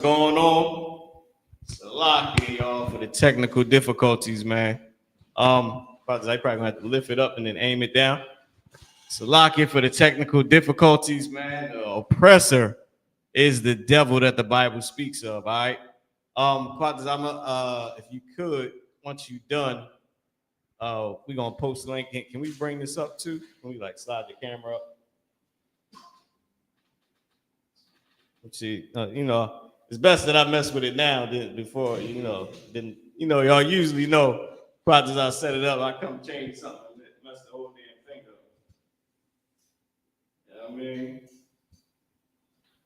Going on? Salaki, y'all, for the technical difficulties, man. Brothers, I probably gonna have to lift it up and then aim it down. Salaki for the technical difficulties, man. The oppressor is the devil that the Bible speaks of. All right. Brothers, if you could, once you're done, we're gonna post the link. Can we bring this up too? Can we like slide the camera up? Let's see, it's best that I mess with it now than before, y'all usually know, projects I set it up, I come change something, mess the whole damn thing up. You know what I mean?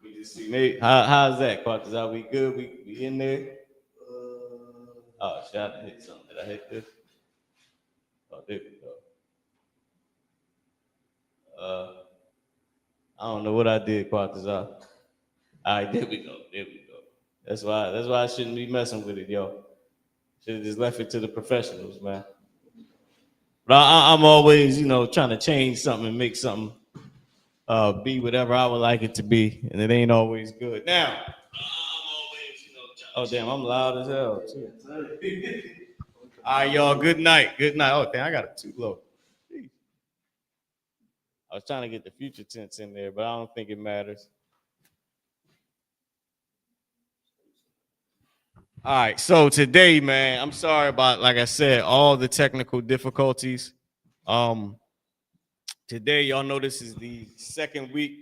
We just see, Nate, how's that, projects? Are we good? We in there? Oh, shit, I hit something. Did I hit this? Oh, there we go. I don't know what I did, projects. All right, there we go. That's why I shouldn't be messing with it, yo. Should have just left it to the professionals, man. But I'm always, trying to change something and make something be whatever I would like it to be, and it ain't always good. Now, I'm always, oh damn, I'm loud as hell too. All right, y'all. Good night. Oh damn, I got it too low. Jeez. I was trying to get the future tense in there, but I don't think it matters. All right, so today, man, I'm sorry about, like I said, all the technical difficulties. Today, y'all know this is the second week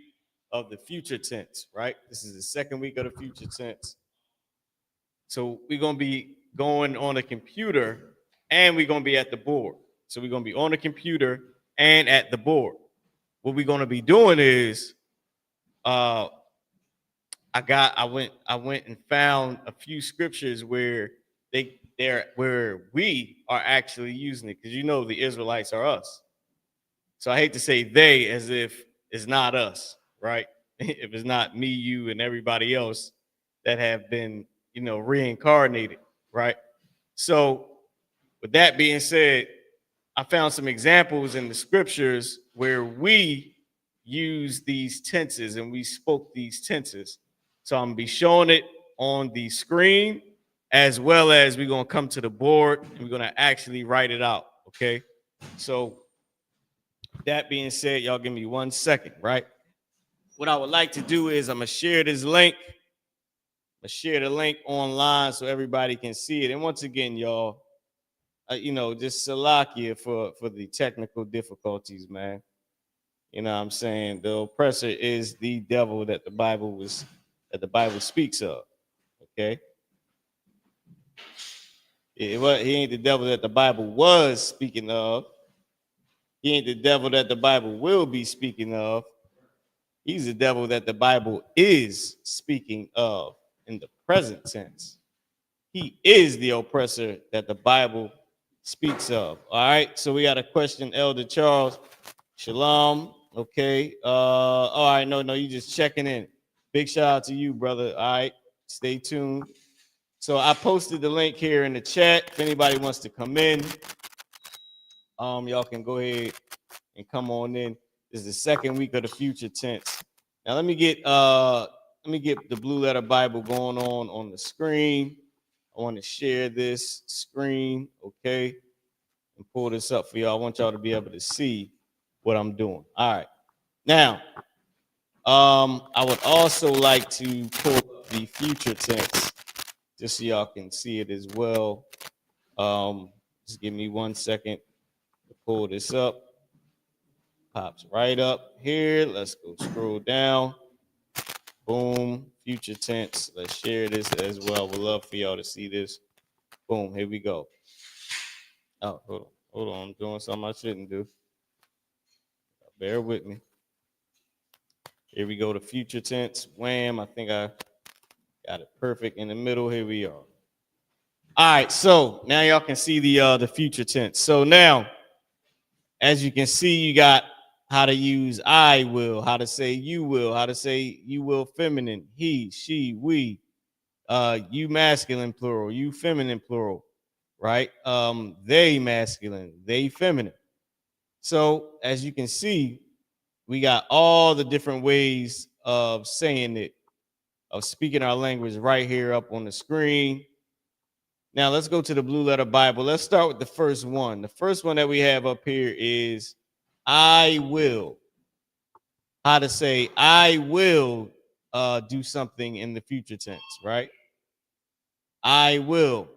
of the future tense, right? This is the second week of the future tense. So we're gonna be going on the computer and we're gonna be at the board. So we're gonna be on the computer and at the board. What we're gonna be doing is I went and found a few scriptures where where we are actually using it, because the Israelites are us. So I hate to say they as if it's not us, right? If it's not me, you, and everybody else that have been, reincarnated, right? So with that being said, I found some examples in the scriptures where we use these tenses and we spoke these tenses. So I'm gonna be showing it on the screen, as well as we're gonna come to the board and we're gonna actually write it out. Okay. So that being said, y'all give me 1 second, right? What I would like to do is I'm gonna share this link. I'm gonna share the link online so everybody can see it. And once again, y'all, just salakia for the technical difficulties, man. You know what I'm saying? The oppressor is the devil that the Bible speaks of. Okay. He ain't the devil that the Bible was speaking of. He ain't the devil that the Bible will be speaking of. He's the devil that the Bible is speaking of in the present tense. He is the oppressor that the Bible speaks of. All right. So we got a question, Elder Charles. Shalom. Okay. All right. No, you just checking in. Big shout out to you, brother. All right. Stay tuned. So I posted the link here in the chat. If anybody wants to come in, y'all can go ahead and come on in. This is the second week of the future tense. Now let me get the Blue Letter Bible going on the screen. I want to share this screen, okay, and pull this up for y'all. I want y'all to be able to see what I'm doing. All right. Now, I would also like to pull up the future tense just so y'all can see it as well. Just give me 1 second to pull this up. Pops right up here. Let's go scroll down. Boom. Future tense. Let's share this as well. We'd love for y'all to see this. Boom. Here we go. Oh, hold on. I'm doing something I shouldn't do. Bear with me. Here we go. The future tense. Wham. I think I got it perfect in the middle. Here we are. All right. So now y'all can see the future tense. So now, as you can see, you got how to use I will, how to say you will, how to say you will feminine, he, she, we, you masculine plural, you feminine plural, right? They masculine, they feminine. So as you can see, we got all the different ways of saying it of speaking our language right here up on the screen. Now let's go to the Blue Letter Bible. Let's start with the first one. The first one that we have up here is I will. How to say I will do something in the future tense, right? I will.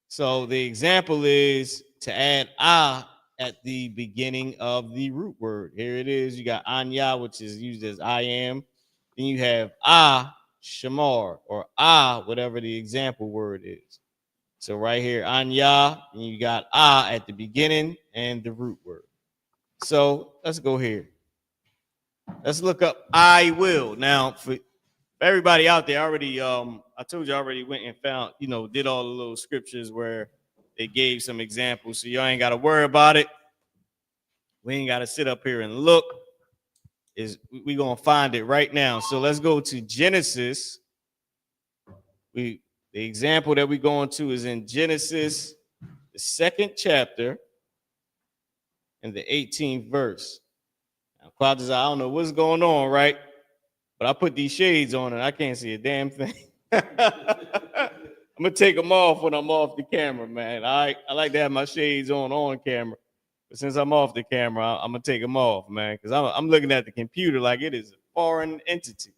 So the example is to add at the beginning of the root word. Here it is. You got anya, which is used as I am. Then you have shamar, or whatever the example word is. So right here, anya, and you got at the beginning and the root word. So let's go here. Let's look up I will. Now, for everybody out there, already I told you I already went and found, did all the little scriptures where they gave some examples. So y'all ain't got to worry about it. We ain't got to sit up here and look. We going to find it right now. So let's go to Genesis. The example that we're going to is in Genesis, the 2nd chapter and the 18th verse. Now, I don't know what's going on, right? But I put these shades on and I can't see a damn thing. I'm gonna take them off when I'm off the camera, man. I like to have my shades on camera, but since I'm off the camera, I'm gonna take them off, man, because I'm looking at the computer like it is a foreign entity.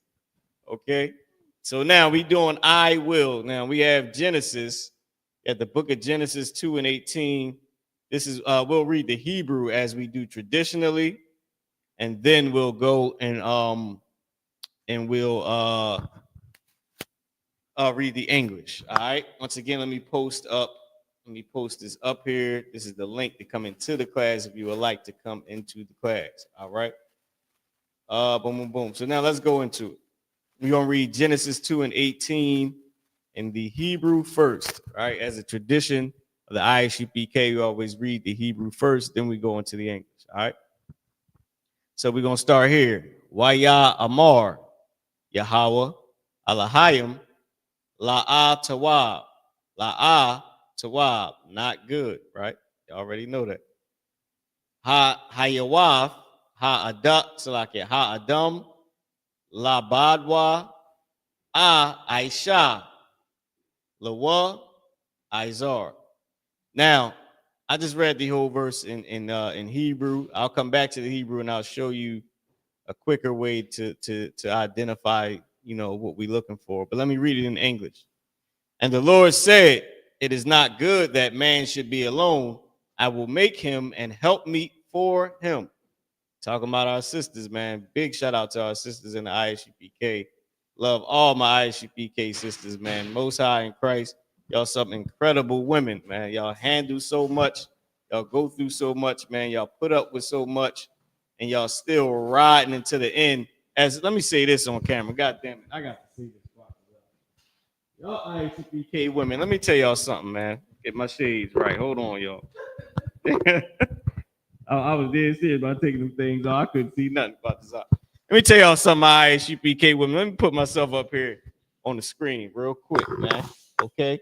Okay, so now we doing I will. Now we have Genesis at the book of Genesis 2:18. This is we'll read the Hebrew as we do traditionally, and then we'll go and we'll read the English. All right. Once again, let me post this up here. This is the link to come into the class if you would like to come into the class. All right. Boom, boom, boom. So now let's go into it. We're gonna read Genesis 2:18 in the Hebrew first. All right. As a tradition of the I.S.U.P.K, we always read the Hebrew first, then we go into the English. All right. So we're gonna start here. Waya Amar, Yahweh, Alahayim, La'a Tawab. La'a Tawab. Not good, right? You already know that. Hayawaf, Ha'adak, Salakia, Ha'adam, La Badwa, Aisha, Lawa, Izar. Now, I just read the whole verse in Hebrew. I'll come back to the Hebrew and I'll show you a quicker way to identify, what we're looking for. But let me read it in English. And the Lord said, it is not good that man should be alone. I will make him an helpmeet for him. Talking about our sisters, man. Big shout out to our sisters in the I.S.U.P.K. Love all my I.S.U.P.K. sisters, man. Most High in Christ. Y'all some incredible women, man. Y'all handle so much. Y'all go through so much, man. Y'all put up with so much. And y'all still riding into the end. Let me say this on camera. God damn it. I got to see this. Y'all I.S.U.P.K. women. Let me tell y'all something, man. Get my shades right. Hold on, y'all. I was dead serious about taking them things off. I couldn't see nothing about this. Let me tell y'all something, my I.S.U.P.K. women. Let me put myself up here on the screen real quick, man. Okay?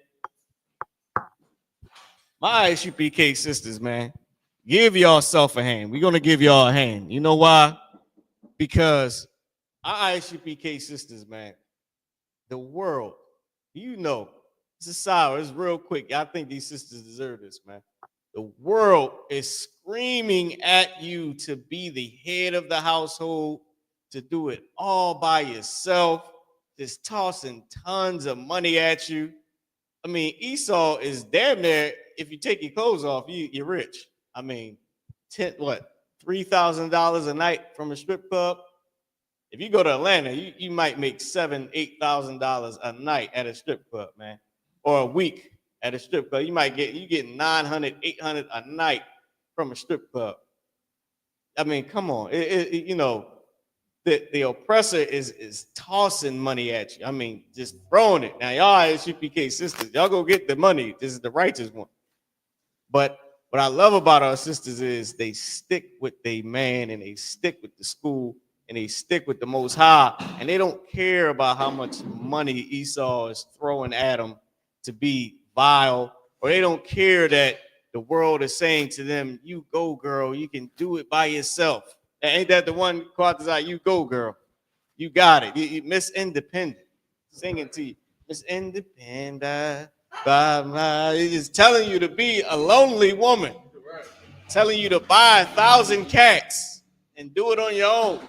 My I.S.U.P.K. sisters, man. Give yourself a hand. We're going to give y'all a hand. You know why? Because our I.S.U.P.K. sisters, man, the world, this is sour. It's real quick. I think these sisters deserve this, man. The world is screaming at you to be the head of the household, to do it all by yourself, just tossing tons of money at you. I mean, Esau is damn near, if you take your clothes off, you're rich. I mean, $3,000 a night from a strip club? If you go to Atlanta, you might make $7,000-$8,000 a night at a strip club, man, or a week at a strip club. You get $900, $800 a night from a strip club. I mean, come on, the oppressor is tossing money at you. I mean, just throwing it. Now, y'all I.S.U.P.K. sisters, y'all go get the money. This is the righteous one. But what I love about our sisters is they stick with their man, and they stick with the school, and they stick with the Most High, and they don't care about how much money Esau is throwing at them to be vile, or they don't care that the world is saying to them, you go, girl, you can do it by yourself. Ain't that the one quote, you go, girl, you got it. You Miss Independent. singing to you. Miss Independent, blah, blah. It's just telling you to be a lonely woman, telling you to buy 1,000 cats and do it on your own.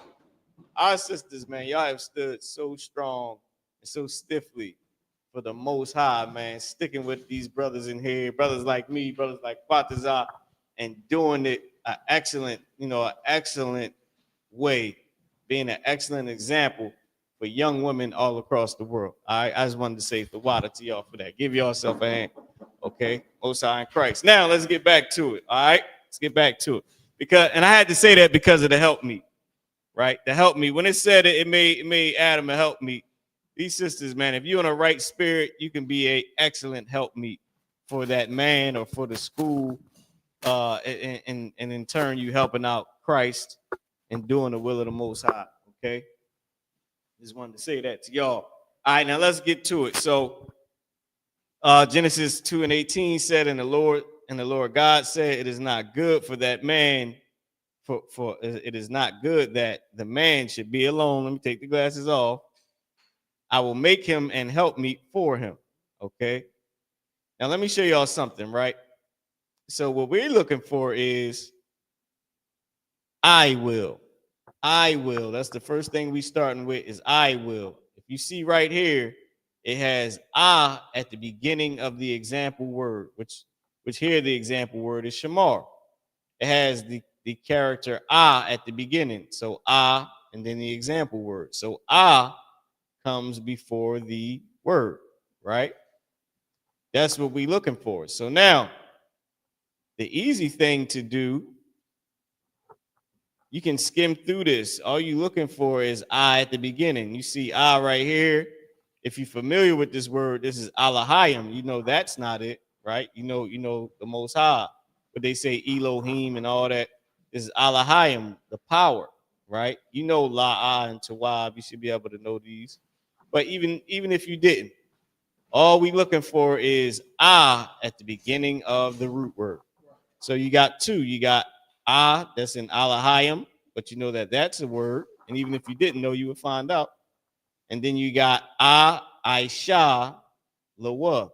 Our sisters, man, y'all have stood so strong and so stiffly for the Most High, man, sticking with these brothers in here, brothers like me, brothers like Fatazah, and doing it an excellent, an excellent way, being an excellent example for young women all across the world. All right, I just wanted to say the water to y'all for that. Give yourself a hand, okay? Most High in Christ. Now let's get back to it. All right, let's get back to it and I had to say that because of the help me, right? The help me. When it said it, it made Adam a help me. These sisters, man, if you're in a right spirit, you can be an excellent helpmeet for that man or for the school. And in turn, you helping out Christ and doing the will of the Most High. Okay, just wanted to say that to y'all. All right, now let's get to it. So, Genesis 2:18 said, "And the Lord God said, it is not good for that man, for it is not good that the man should be alone." Let me take the glasses off. I will make him and help me for him. Okay. Now let me show y'all something, right? So what we're looking for is I will. I will. That's the first thing we starting with is I will. If you see right here, it has at the beginning of the example word, which here the example word is shamar. It has the character at the beginning. So and then the example word. So comes before the word, right? That's what we're looking for. So now, the easy thing to do, you can skim through this. All you're looking for is I at the beginning. You see I right here. If you're familiar with this word, this is Alahayim. You know that's not it, right? You know the Most High. But they say Elohim and all that. This is Alahayim, the power, right? You know La'ah and Tawab. You should be able to know these. But even if you didn't, all we looking for is at the beginning of the root word. So you got two. You got that's in Alahayim, but you know that that's a word. And even if you didn't know, you would find out. And then you got Aisha, Lawa.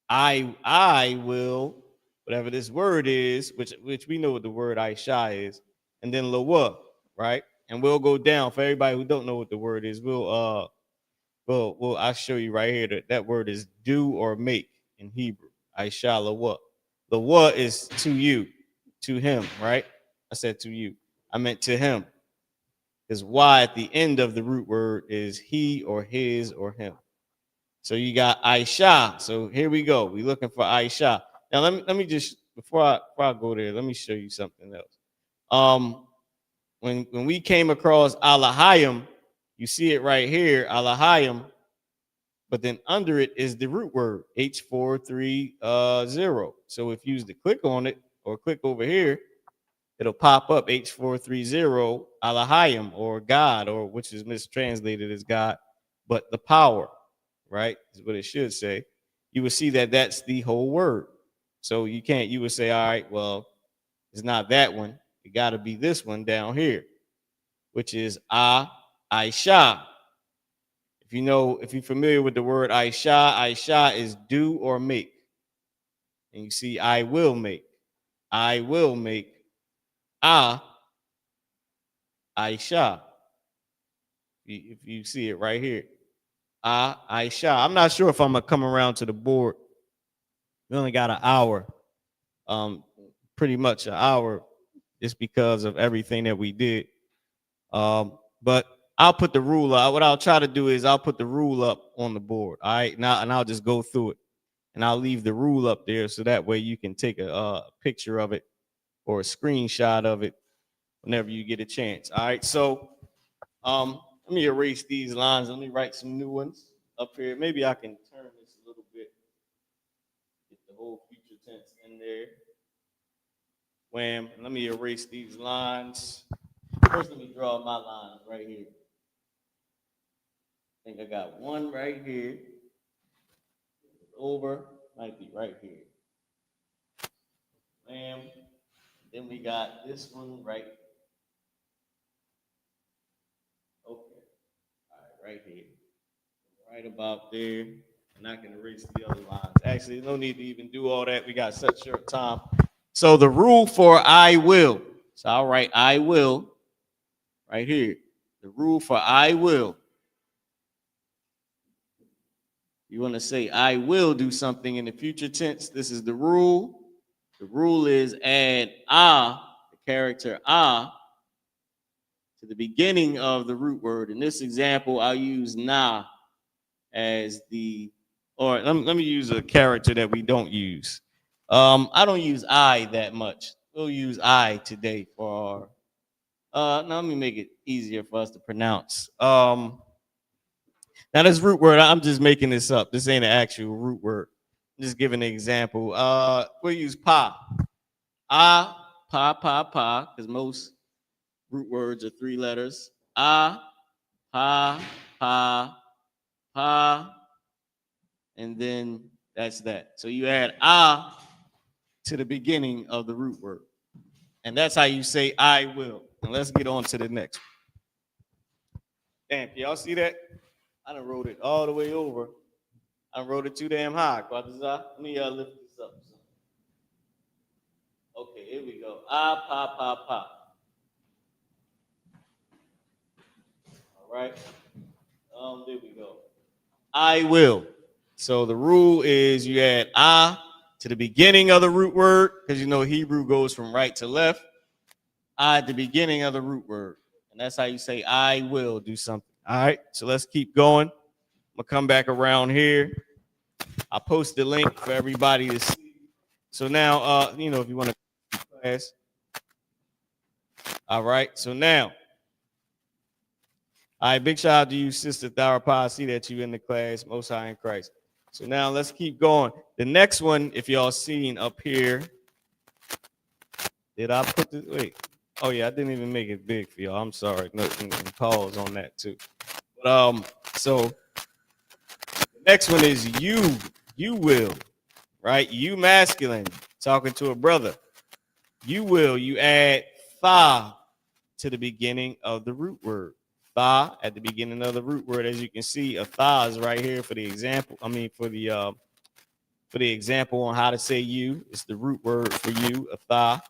I will, whatever this word is, which we know what the word Aisha is, and then Lawa, right? And we'll go down for everybody who don't know what the word is. Well, I'll show you right here that word is do or make in Hebrew. Aisha Lawa. Lawa is to you, to him, right? I said to you. I meant to him. Because Y at the end of the root word is he or his or him. So you got Aisha. So here we go. We're looking for Aisha. Now let me just before I go there, let me show you something else. When we came across Alahayim, you see it right here, Alahayim, but then under it is the root word H430. So if you use the click on it or click over here, it'll pop up H430 Alahayim or God, or which is mistranslated as God, but the power, right? Is what it should say. You will see that that's the whole word. So you would say, all right, well, it's not that one. It got to be this one down here, which is Aisha. If you're familiar with the word Aisha is do or make. And you see, I will make. I will make Aisha. If you see it right here. Aisha. I'm not sure if I'm gonna come around to the board. We only got an hour. Pretty much an hour just because of everything that we did. But I'll put the rule up. What I'll try to do is I'll put the rule up on the board. All right. Now and I'll just go through it. And I'll leave the rule up there so that way you can take a picture of it or a screenshot of it whenever you get a chance. All right. So let me erase these lines. Let me write some new ones up here. Maybe I can turn this a little bit. Get the whole future tense in there. Wham. Let me erase these lines. First, let me draw my lines right here. I think I got one right here. Over, might be right here. Wham. Then we got this one right. Okay. All right, right here. Right about there. And I can erase the other lines. Actually, no need to even do all that. We got such short time. So the rule for I will. So I'll write I will right here. The rule for I will. You want to say I will do something in the future tense. This is the rule. The rule is add the character to the beginning of the root word. In this example, I'll use na as the, or let me use a character that we don't use. I don't use I that much. We'll use I today for our, now let me make it easier for us to pronounce. Now this root word, I'm just making this up. This ain't an actual root word. I'm just giving an example. We'll use pa. Pa, because most root words are 3 letters. Pa, pa, and then that's that. So you add to the beginning of the root word. And that's how you say I will. And let's get on to the next one. Damn, y'all see that? I done wrote it all the way over. I wrote it too damn high. Let me lift this up. Okay, here we go. Pa. All right. There we go. I will. So the rule is you add to the beginning of the root word, because you know Hebrew goes from right to left. At the beginning of the root word. And that's how you say I will do something. All right. So let's keep going. I'm gonna come back around here. I'll post the link for everybody to see. So now if you want to class. All right. So now. All right, big shout out to you, Sister Tharapa. I see that you in the class, Most High in Christ. So now let's keep going. The next one, if y'all seen up here, did I put this? Wait. Oh yeah, I didn't even make it big for y'all. I'm sorry. No, pause on that too. But so the next one is you. You will, right? You masculine, talking to a brother. You will. You add tha to the beginning of the root word. Tha at the beginning of the root word. As you can see, a tha is right here for the example. For the example on how to say you. It's the root word for you, a tha.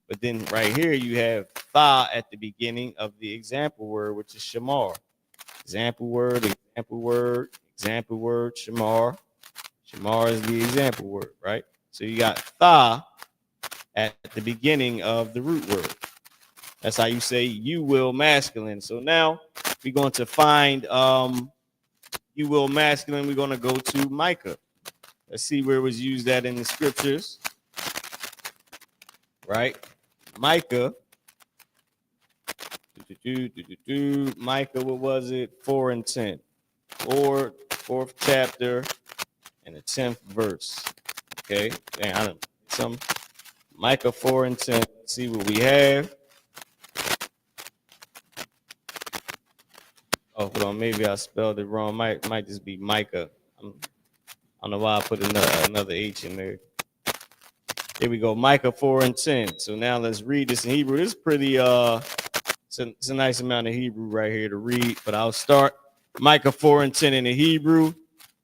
But then right here you have tha at the beginning of the example word, which is shamar. Example word, shamar. Shamar is the example word, right? So you got tha at the beginning of the root word. That's how you say you will masculine. So now we're going to find you will masculine. We're going to go to Micah. Let's see where it was used at in the scriptures. Right? Micah. Micah, what was it? 4 and 10. Fourth chapter and the 10th verse. Okay. Dang, I don't some Micah 4 and 10. Let's see what we have. Oh, hold on. Maybe I spelled it wrong. Might just be Micah. I don't know why I put another H in there. Here we go. Micah 4 and 10. So now let's read this in Hebrew. This is pretty it's a nice amount of Hebrew right here to read, but I'll start Micah 4 and 10 in the Hebrew.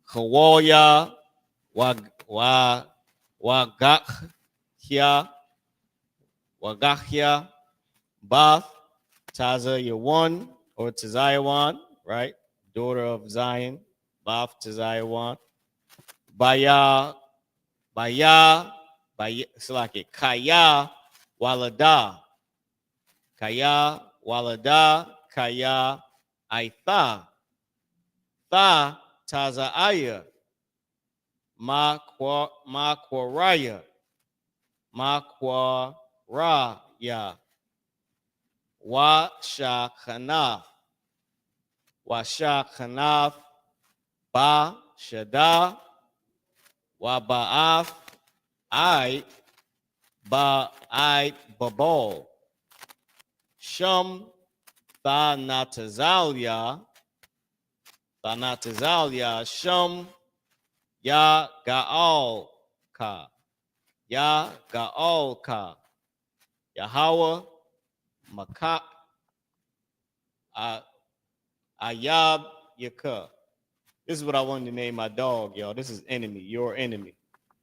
Chawalya Wagachya Bath Tazayawan or Tazayawan, right? Daughter of Zion, Bath Tazayawan. Baya, it's like it. Kaya Walada. Kaya Walada, Kaya Aitha. Tha Tazaaya. Makwaraya. Makwaraya. Washakanaf. Washakanaf. Ba Shada. Wabaaf. I Babal. Shum Thanatazalia. Shum Ya Gaal Ka. Ya Gaal Ka. Yahweh Makak Ayab Yakah. This is what I wanted to name my dog, y'all. This is enemy, your enemy.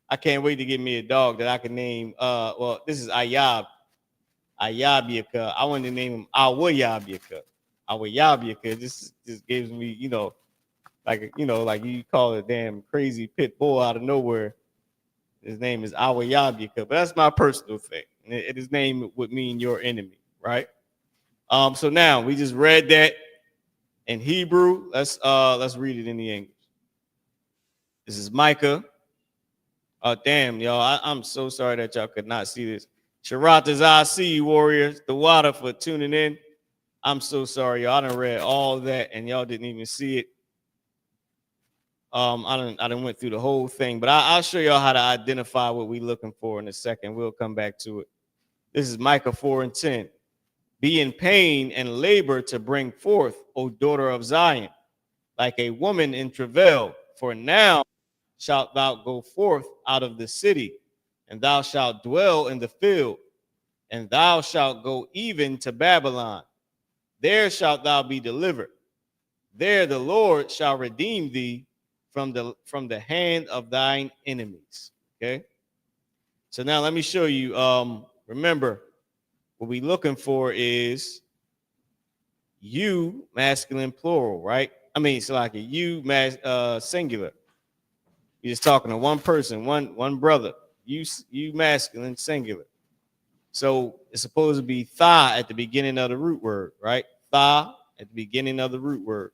I can't wait to get me a dog that I can name. Well, this is Ayab, Ayabiaka. I wanted to name him Awayabiaka. Awayabiaka. This just gives me, like you call a damn crazy pit bull out of nowhere. His name is Awayabiaka, but that's my personal thing. And his name would mean your enemy, right? So now we just read that in Hebrew. Let's read it in the English. This is Micah. Oh, damn, y'all. I'm so sorry that y'all could not see this. Sharatas, I see you, warriors. The water for tuning in. I'm so sorry, y'all. I done read all that and y'all didn't even see it. I done went through the whole thing, but I'll show y'all how to identify what we're looking for in a second. We'll come back to it. This is Micah 4:10. Be in pain and labor to bring forth, O daughter of Zion, like a woman in travail. For now shalt thou go forth out of the city, and thou shalt dwell in the field, and thou shalt go even to Babylon. There shalt thou be delivered. There the Lord shall redeem thee from the hand of thine enemies. Okay. So now let me show you. Remember, what we're looking for is you masculine plural, right? I mean, it's like a you singular. You're just talking to one person, one brother. You masculine singular. So it's supposed to be tha at the beginning of the root word, right? Tha at the beginning of the root word.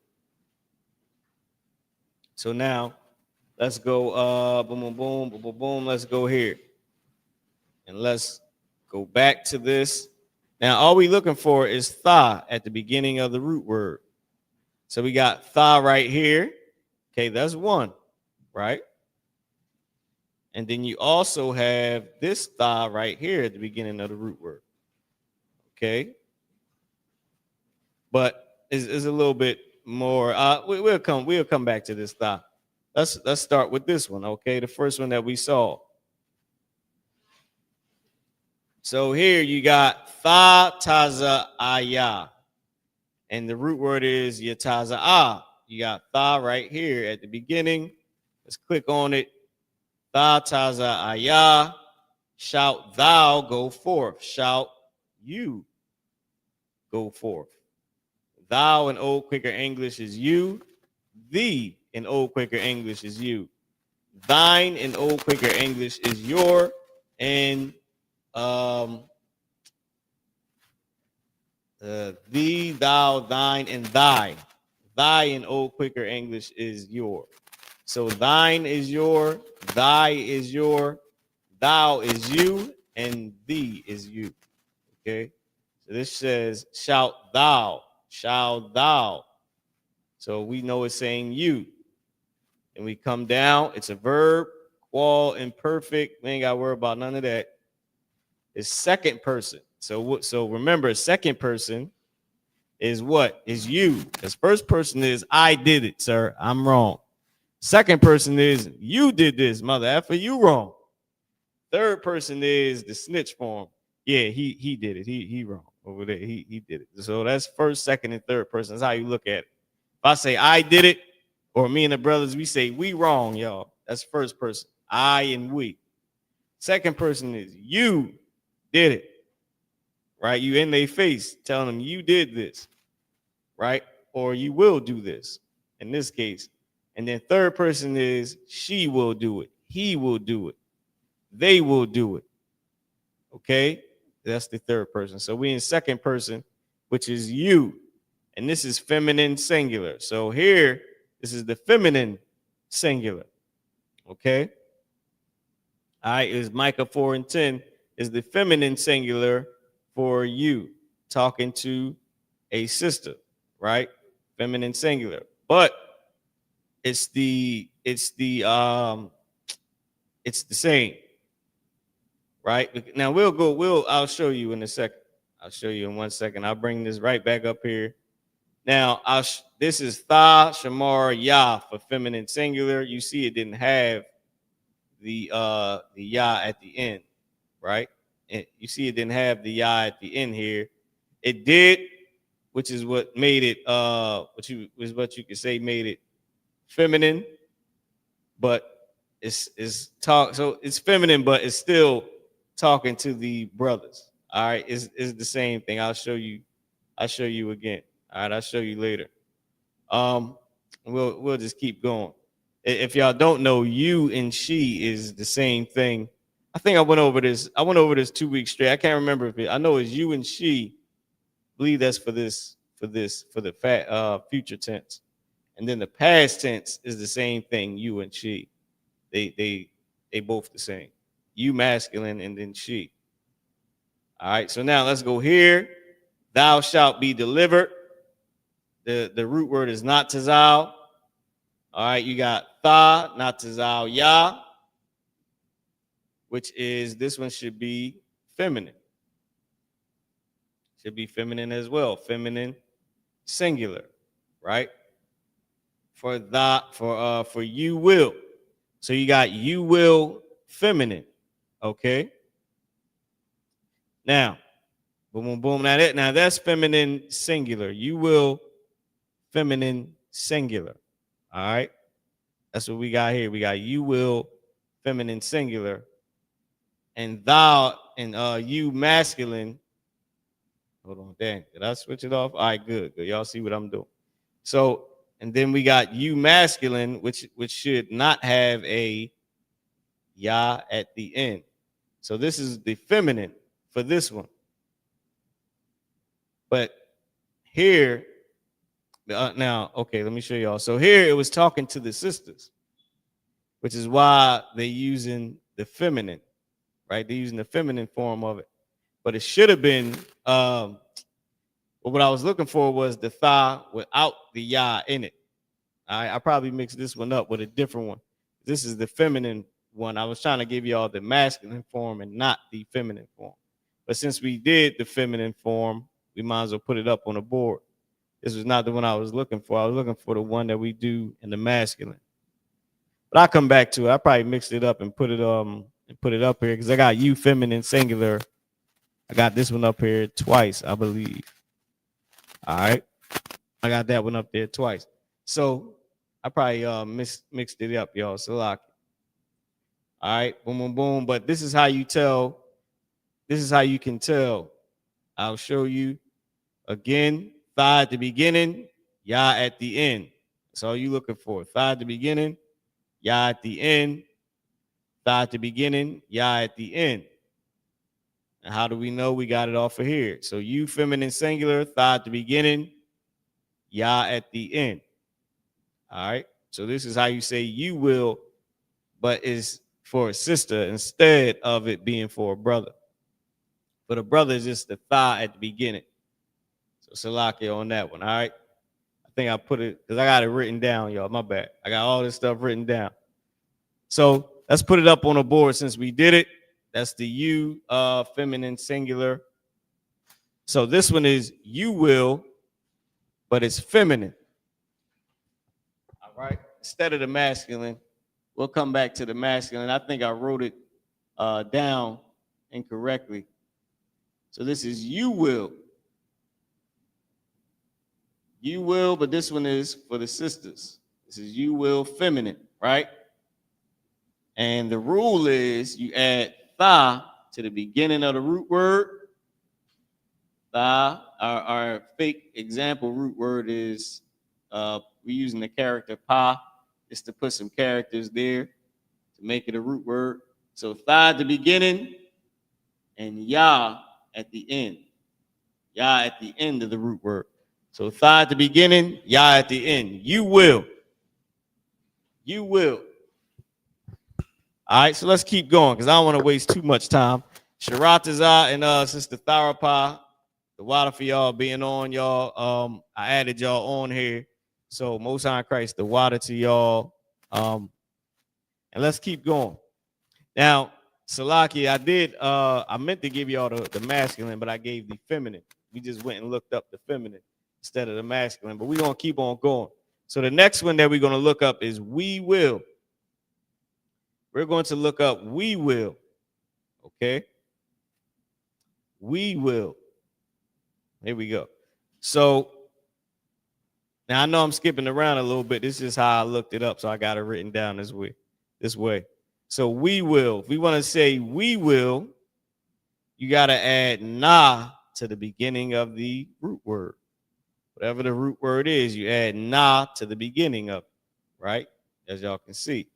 So now let's go boom, boom, boom, boom, boom, boom. Let's go here. And let's go back to this. Now, all we looking for is tha at the beginning of the root word. So we got tha right here. Okay, that's one, right? And then you also have this tha right here at the beginning of the root word. Okay. But it's a little bit more. We'll come back to this tha. Let's start with this one, okay? The first one that we saw. So here you got tha taza ayah. And the root word is yataza ah. You got tha right here at the beginning. Let's click on it. Tha taza ayah. Shout thou go forth. Shout you go forth. Thou in Old Quaker English is you. Thee in Old Quaker English is you. Thine in Old Quaker English is your. And thee, thou, thine, and thy. Thy in Old Quaker English is your. So thine is your, thy is your, thou is you, and thee is you. Okay? So this says, shout thou, shall thou. So we know it's saying you. And we come down, it's a verb, qual, imperfect. We ain't got to worry about none of that. It's second person. So remember, second person is what? Is you. Because first person is I did it, sir. I'm wrong. Second person is you did this, mother effer, you wrong. Third person is the snitch form. Yeah, he did it. He wrong over there. He did it. So that's first, second, and third person. That's how you look at it. If I say I did it, or me and the brothers, we say we wrong, y'all. That's first person. I and we. Second person is you did it. Right? You in their face telling them you did this. Right? Or you will do this in this case. And then third person is she will do it. He will do it. They will do it. Okay? That's the third person. So we in second person, which is you. And this is feminine singular. So here, this is the feminine singular. Okay? All right, is Micah 4:10 is the feminine singular for you, talking to a sister, right? Feminine singular. But it's the same, right? Now I'll show you in a second. I'll show you in 1 second. I'll bring this right back up here. Now, this is tha, shamar, yah for feminine singular. You see it didn't have the yah at the end, right? And you see it didn't have the yah at the end here. It did, which is what made it what you could say made it feminine, but it's talk. So it's feminine, but it's still talking to the brothers. All right, it's the same thing. I'll show you. I'll show you again. All right, I'll show you later. Um, we'll just keep going. If y'all don't know, you and she is the same thing. I think I went over this. I went over this 2 weeks straight. I can't remember if it. I know it's you and she. I believe that's for the future tense, and then the past tense is the same thing. You and she. They both the same. You masculine and then she. All right. So now let's go here. Thou shalt be delivered. The root word is not tazal. All right, you got tha, not tazal, ya, which is, this one should be feminine. Should be feminine as well. Feminine singular, right? For you will. So you got you will feminine. Okay. Now, boom, boom, boom. Now that's feminine singular. You will feminine singular. All right. That's what we got here. We got you will feminine singular, and thou and you masculine. Hold on, dang, did I switch it off? All right, good. Y'all see what I'm doing. So, and then we got you masculine, which should not have a ya at the end. So this is the feminine for this one. But here, now, okay, let me show y'all. So here it was talking to the sisters, which is why they're using the feminine, right? They're using the feminine form of it. But it should have been, what I was looking for was the tha without the ya in it. I probably mixed this one up with a different one. This is the feminine one. I was trying to give y'all the masculine form and not the feminine form. But since we did the feminine form, we might as well put it up on the board. This was not the one I was looking for. I was looking for the one that we do in the masculine. But I'll come back to it. I probably mixed it up and put it up here because I got you feminine singular. I got this one up here twice, I believe. All right. I got that one up there twice. So I probably mixed it up, y'all. So like, all right, boom, boom, boom. But this is how you tell. This is how you can tell. I'll show you again. Tha at the beginning, ya at the end. That's all you looking for. Tha at the beginning, ya at the end. Tha at the beginning, ya at the end. And how do we know? We got it off of here. So you feminine singular, tha at the beginning, ya at the end. All right. So this is how you say you will, but is for a sister instead of it being for a brother. But a brother is just the tha at the beginning. So Salakia on that one. All right. I think I put it because I got it written down, y'all. My bad. I got all this stuff written down. So let's put it up on the board since we did it. That's the you feminine singular. So this one is you will, but it's feminine. All right. Instead of the masculine, we'll come back to the masculine. I think I wrote it down incorrectly. So this is you will. You will, but this one is for the sisters. This is you will feminine, right? And the rule is you add tha to the beginning of the root word. Tha, our fake example root word is we're using the character pa. It's to put some characters there to make it a root word. So tha at the beginning and ya at the end. Ya at the end of the root word. So tha at the beginning, ya at the end. You will. You will. All right, so let's keep going because I don't want to waste too much time. Sharataza and Sister Tharapa, the water for y'all being on, y'all. I added y'all on here. So Most High Christ, the water to y'all. And let's keep going. Now, Salaki, I meant to give y'all the masculine, but I gave the feminine. We just went and looked up the feminine instead of the masculine, but we're going to keep on going. So the next one that we're going to look up is we will. We're going to look up we will. Okay? We will. Here we go. So Now I know I'm skipping around a little bit. This is how I looked it up, so I got it written down this way. This way. So we will. If we want to say we will, you got to add na to the beginning of the root word. Whatever the root word is, you add na to the beginning of it, right? As y'all can see.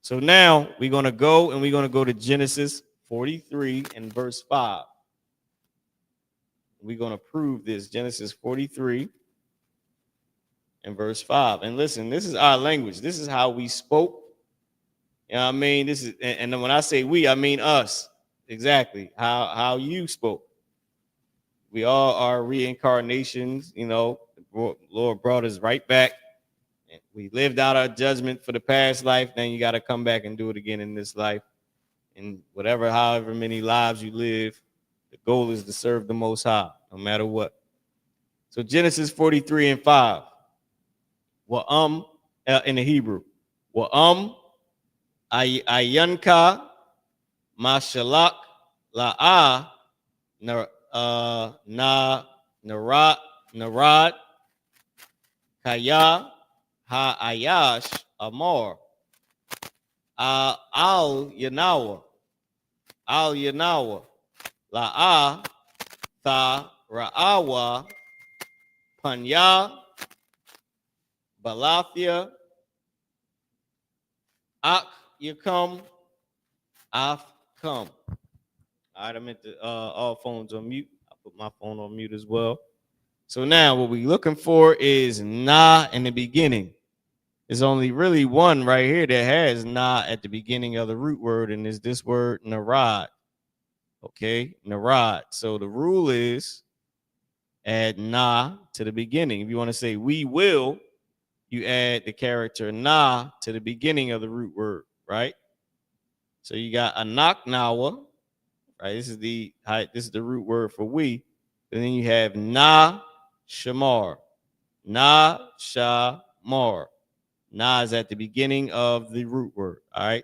So now we're going to go and we're going to go to Genesis 43 and verse 5. We're going to prove this. Genesis 43 and verse 5. And listen, this is our language. This is how we spoke. You know what I mean? This is, and when I say we, I mean us. Exactly. How you spoke. We all are reincarnations, you know. The Lord brought us right back. We lived out our judgment for the past life. Then you got to come back and do it again in this life. And whatever, however many lives you live, the goal is to serve the Most High, no matter what. So Genesis 43 and 5. Well, in the Hebrew. Well, ayanka mashalak la'ah narad kaya ha'ayash amor al yanawa la'ah tha ra'awa panya balathia ak yakum afkum. All right, I'm at all phones on mute. I put my phone on mute as well. So now what we're looking for is na in the beginning. There's only really one right here that has na at the beginning of the root word, and is this word narad. Okay, narad. So the rule is add na to the beginning. If you want to say we will, you add the character na to the beginning of the root word, right? So you got anak nawa, right? This is the root word for we. And then you have na shamar. Na shamar. Na is at the beginning of the root word. All right.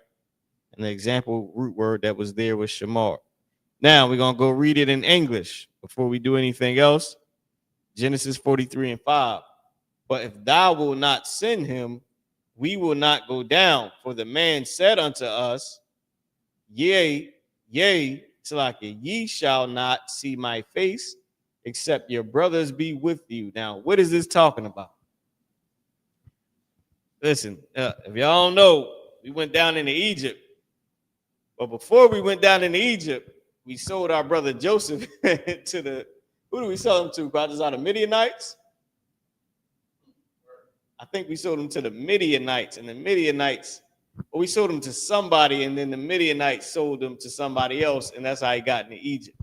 And the example root word that was there was shamar. Now we're gonna go read it in English before we do anything else. Genesis 43 and 5. But if thou wilt not send him, we will not go down. For the man said unto us, Yea, Salaki, ye shall not see my face, except your brothers be with you. Now, what is this talking about? Listen, if y'all don't know, we went down into Egypt. But before we went down into Egypt, we sold our brother Joseph to the, who do we sell him to? Brothers out of Midianites? I think we sold him to the Midianites, and the Midianites, well, we sold him to somebody, and then the Midianites sold him to somebody else, and that's how he got into Egypt.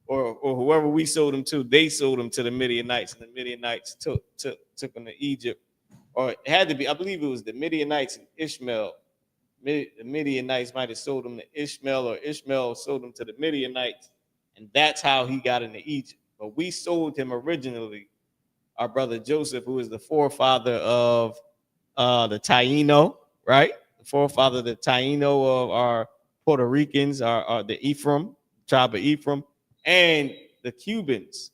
Or whoever we sold him to, they sold him to the Midianites, and the Midianites took him to Egypt. Or it had to be, I believe it was the Midianites and Ishmael. The Midianites might have sold him to Ishmael, or Ishmael sold him to the Midianites, and that's how he got into Egypt. But we sold him originally, our brother Joseph, who is the forefather of the Taino, right? The forefather of the Taino of our Puerto Ricans, are the Ephraim, tribe of Ephraim, and the Cubans,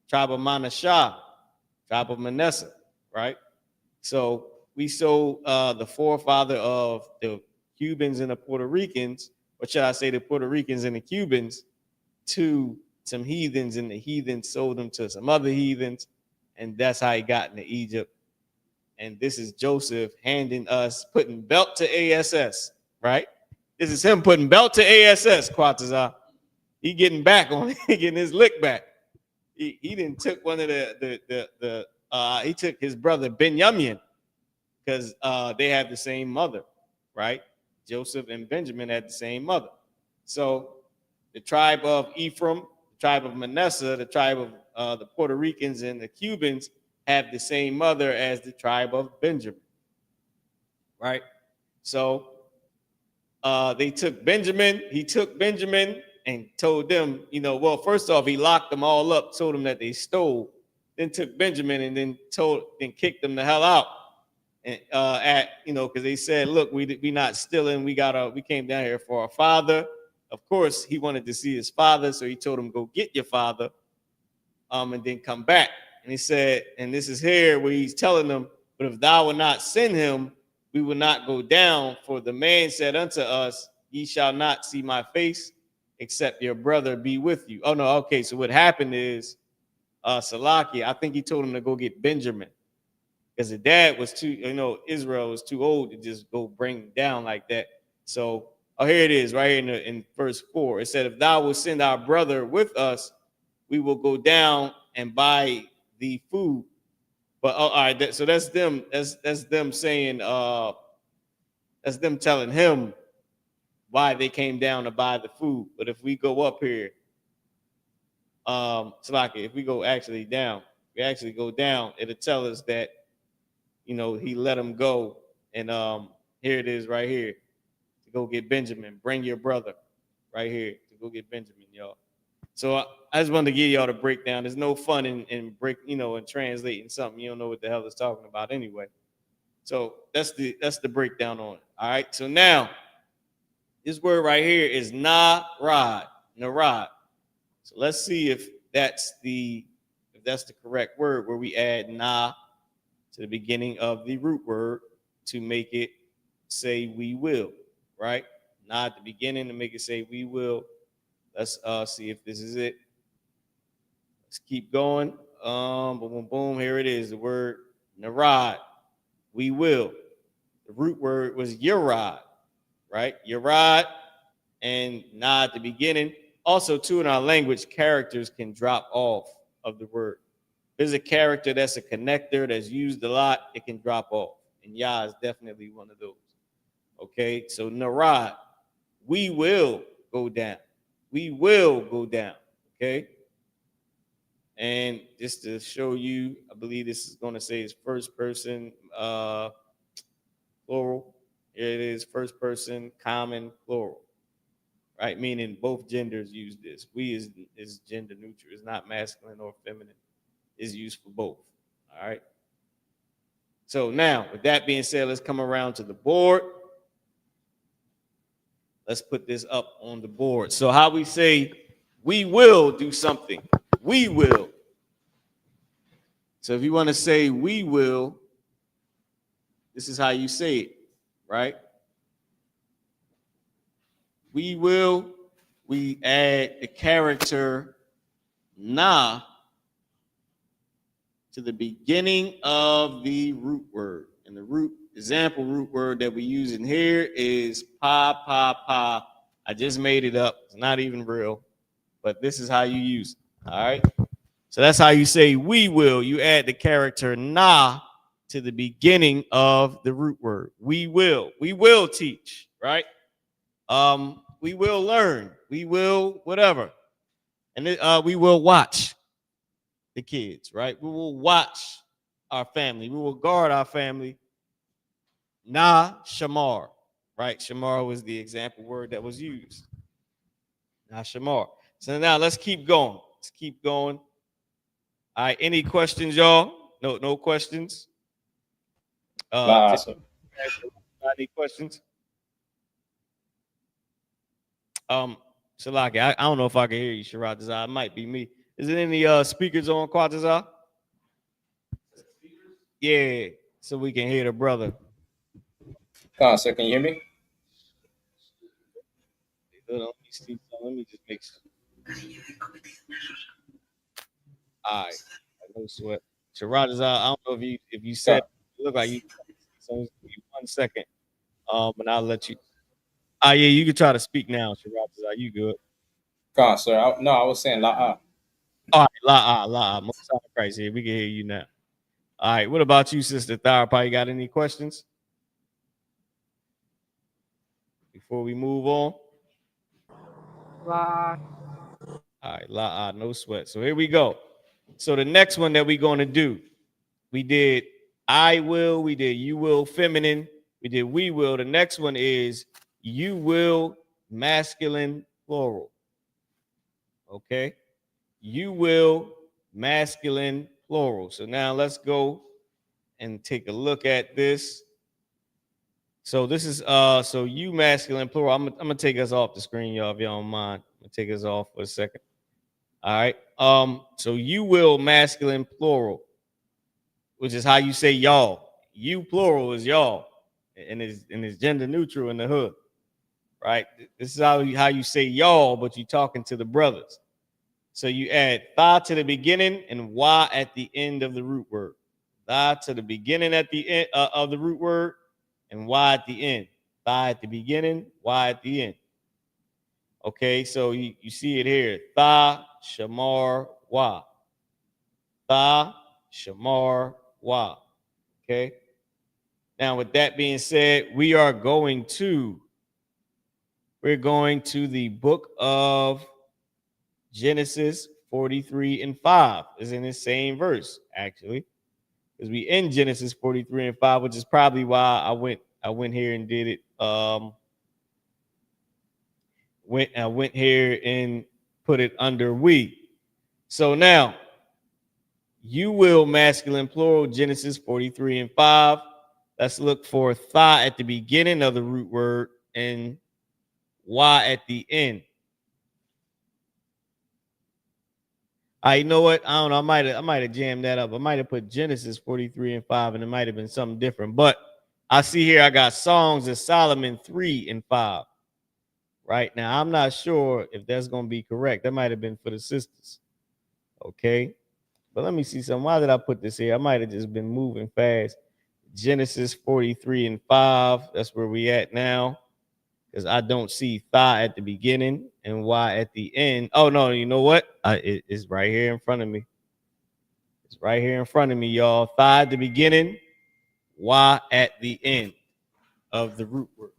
tribe of Manasseh, tribe of Manasseh, right? So we sold the forefather of the Cubans and the Puerto Ricans, or should I say the Puerto Ricans and the Cubans, to some heathens, and the heathens sold them to some other heathens, and that's how he got into Egypt. And this is Joseph handing us, putting belt to ASS, right? This is him putting belt to ASS, Quatazar. He getting back on, he getting his lick back. He didn't took one of he took his brother Benjamin, because they had the same mother, right? Joseph and Benjamin had the same mother. So the tribe of Ephraim, the tribe of Manasseh, the tribe of the Puerto Ricans and the Cubans have the same mother as the tribe of Benjamin, right? So he took Benjamin and told them, well, first off, he locked them all up, told them that they stole, then took Benjamin and then kicked them the hell out. And because they said, look, we not stealing, we came down here for our father. Of course, he wanted to see his father, so he told him, go get your father, and then come back. And he said, and this is here where he's telling them, but if thou wilt not send him, we will not go down. For the man said unto us, ye shall not see my face, except your brother be with you. Oh no, okay. So what happened is Salaki, I think he told him to go get Benjamin. Because the dad was too, Israel was too old to just go bring him down like that. So, here it is, right here in verse 4. It said, if thou wilt send our brother with us, we will go down and buy the food. But all right, so that's them. That's them saying. That's them telling him why they came down to buy the food. But if we go up here, Salaki, if we go actually down, it'll tell us that he let him go, and here it is right here to go get Benjamin. Bring your brother right here to go get Benjamin, y'all. So I just wanted to give y'all the breakdown. There's no fun in translating something you don't know what the hell it's talking about anyway. So that's the breakdown on it. All right. So now this word right here is narad. So let's see if that's the correct word where we add na to the beginning of the root word to make it say we will, right? Na at the beginning to make it say we will. Let's see if this is it. Let's keep going. Boom, boom, boom. Here it is. The word narad. We will. The root word was yarad, right? Yarad and na at the beginning. Also, too, in our language, characters can drop off of the word. There's a character that's a connector that's used a lot, it can drop off. And Yah is definitely one of those. Okay, so narad, we will go down. We will go down. Okay. And just to show you, I believe this is going to say it's first person plural. Here it is, first person common plural. Right? Meaning both genders use this. We is gender neutral. It's not masculine or feminine. It's used for both. All right. So now, with that being said, let's come around to the board. Let's put this up on the board. So how we say we will do something. We will. So if you want to say we will, this is how you say it, right? We will, we add the character na to the beginning of the root word. And the example root word that we use in here is pa. I just made it up. It's not even real, but this is how you use it. All right. So that's how you say we will. You add the character na to the beginning of the root word. We will. We will teach, right? We will learn. We will whatever. And we will watch the kids, right? We will watch our family. We will guard our family. Na shamar, right? Shamar was the example word that was used. Na shamar. So now let's keep going. Let's keep going. All right. Any questions, y'all? No questions. Awesome. Any questions? Shalaki, I don't know if I can hear you, Sharatazar. It might be me. Is there any speakers on Quatazar? Yeah, so we can hear the brother. Sir, can you hear me? Let me just make sure. All right, no sweat. Sharatazar, I don't know if you said it look like you. So 1 second. And I'll let you. Yeah, you can try to speak now, Sharatazar. You good? Sir. I was saying la. All right, la. Most High Christ here. We can hear you now. All right. What about you, Sister Tharpa? You got any questions before we move on? La. All right, no sweat. So here we go. So the next one that we're going to do, we did I will, we did you will feminine, we did we will. The next one is you will masculine plural. Okay. You will masculine plural. So now let's go and take a look at this. So this is so you masculine plural. I'm gonna take us off the screen, y'all, if y'all don't mind. I'm gonna take us off for a second. All right. So you will masculine plural, which is how you say y'all. You plural is y'all, and it's gender neutral in the hood, right? This is how you say y'all, but you're talking to the brothers. So you add tha to the beginning and y at the end of the root word. Tha to the beginning at the end of the root word, and y at the end. Tha at the beginning, y at the end. Okay, so you see it here. Tha shamar wa. Tha shamar wa. Okay. Now, with that being said, we're going to the book of Genesis 43 and 5. Is in the same verse, actually. Because we in Genesis 43 and 5, which is probably why I went here and did it. I went here and put it under we. So now, you will masculine plural, Genesis 43 and 5. Let's look for tha at the beginning of the root word and y at the end. You know what? I don't know. I might have jammed that up. I might have put Genesis 43 and 5, and it might have been something different. But I see here I got Songs of Solomon 3 and 5. Right now, I'm not sure if that's gonna be correct. That might have been for the sisters. Okay. But let me see something. Why did I put this here? I might have just been moving fast. Genesis 43 and 5. That's where we at now. Because I don't see tha at the beginning and y at the end. Oh, no, you know what? It's right here in front of me. It's right here in front of me, y'all. Tha at the beginning, y at the end of the root word.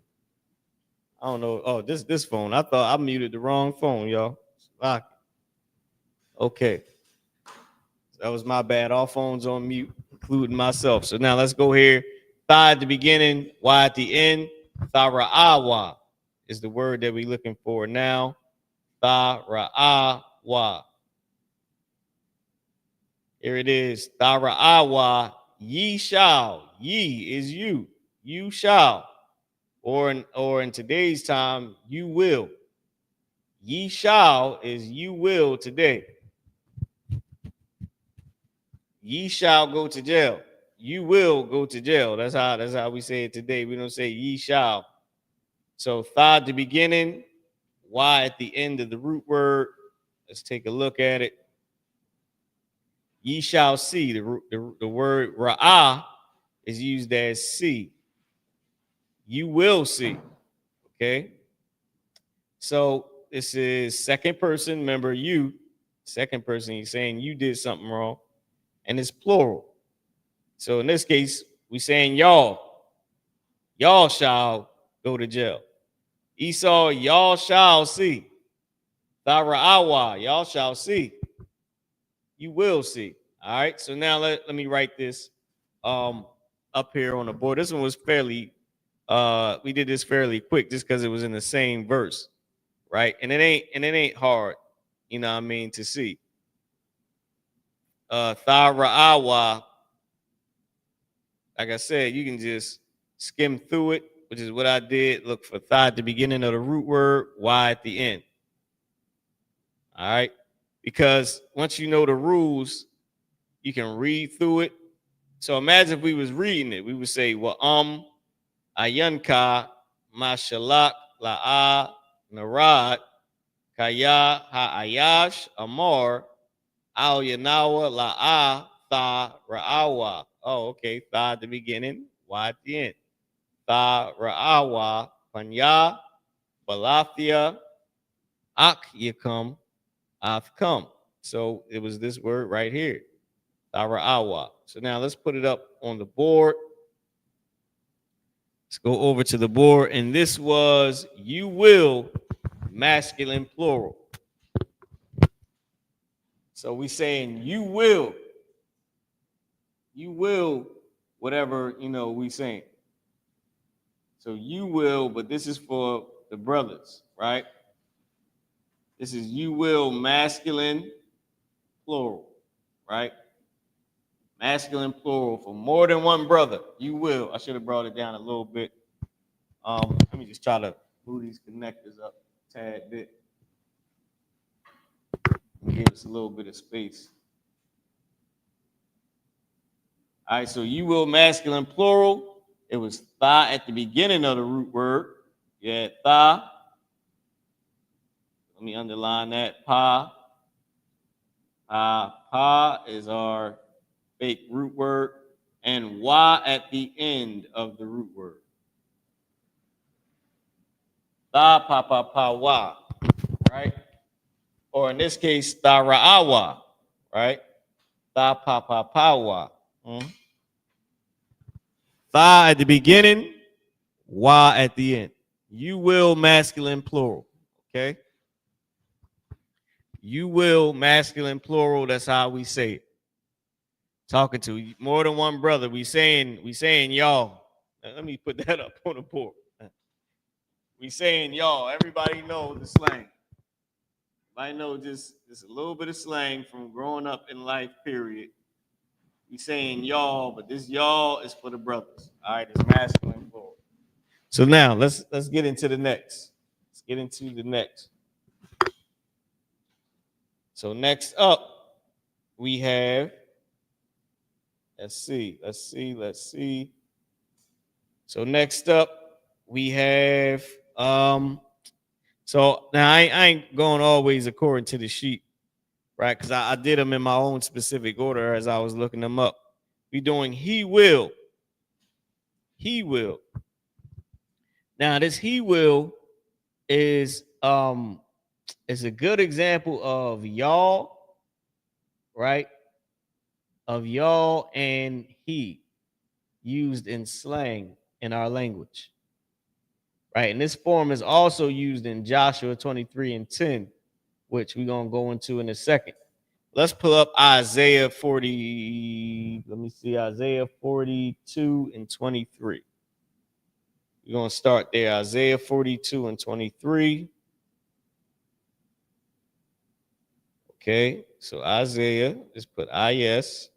I don't know. Oh, this phone. I thought I muted the wrong phone, y'all. Okay. That was my bad. All phones on mute, including myself. So now let's go here. Tha at the beginning, y at the end. Thara'awa is the word that we're looking for now. Thara'awa. Here it is. Thara'awa. Ye shall. Ye is you. You shall. Or in today's time, you will. Ye shall is you will today. Ye shall go to jail. You will go to jail. That's how we say it today. We don't say ye shall. So tha at the beginning, y at the end of the root word. Let's take a look at it. Ye shall see. The word ra'ah is used as see. You will see. Okay. So this is second person. Remember, you, second person, he's saying you did something wrong. And it's plural. So in this case, we saying y'all shall go to jail. Esau, y'all shall see. Thara'awa, y'all shall see. You will see. All right. So now let me write this up here on the board. This one was fairly we did this fairly quick just because it was in the same verse, right? And it ain't hard, you know what I mean, to see. Thara'awa, like I said, you can just skim through it, which is what I did. Look for tha at the beginning of the root word, y at the end. All right. Because once you know the rules, you can read through it. So imagine if we was reading it, we would say, well, ayanka, mashalak, la'a, narad, kaya, ha'ayash, amar, al yanawa, la'a, tha, ra'awa. Oh, okay. Tha at the beginning, y at the end. Tha, ra'awa, panya, balathia, ak, yakum, I've come. So it was this word right here, Thara'awa. So now let's put it up on the board. Let's go over to the board. And this was you will, masculine plural. So we saying you will, whatever, we saying. So you will, but this is for the brothers, right? This is you will, masculine plural, right? Masculine plural for more than one brother. You will. I should have brought it down a little bit. Let me just try to move these connectors up a tad bit. Give us a little bit of space. All right, so you will masculine plural. It was tha at the beginning of the root word. Yeah, tha. Let me underline that. Pa. Pa is our fake root word. And wa at the end of the root word. Tha pa wa. Right? Or in this case, tha ra'awa. Right? Tha pa wa. Tha at the beginning, wa at the end. You will masculine plural. Okay? You will masculine plural. That's how we say it. Talking to more than one brother. We saying y'all. Let me put that up on the board. We saying y'all. Everybody know the slang. I know just a little bit of slang from growing up in life, period. We saying y'all, but this y'all is for the brothers. All right, it's masculine plural. So now let's get into the next. Let's get into the next. So next up, we have, let's see. So next up, we have, so now I ain't going always according to the sheet, right? Because I did them in my own specific order as I was looking them up. We doing he will. He will. Now this he will is a good example of y'all, right? Of y'all and he used in slang in our language. Right. And this form is also used in Joshua 23:10, which we're going to go into in a second. Let's pull up Isaiah 40. Let me see, Isaiah 42:23. We're going to start there. Isaiah 42:23. Okay. So Isaiah, just put IS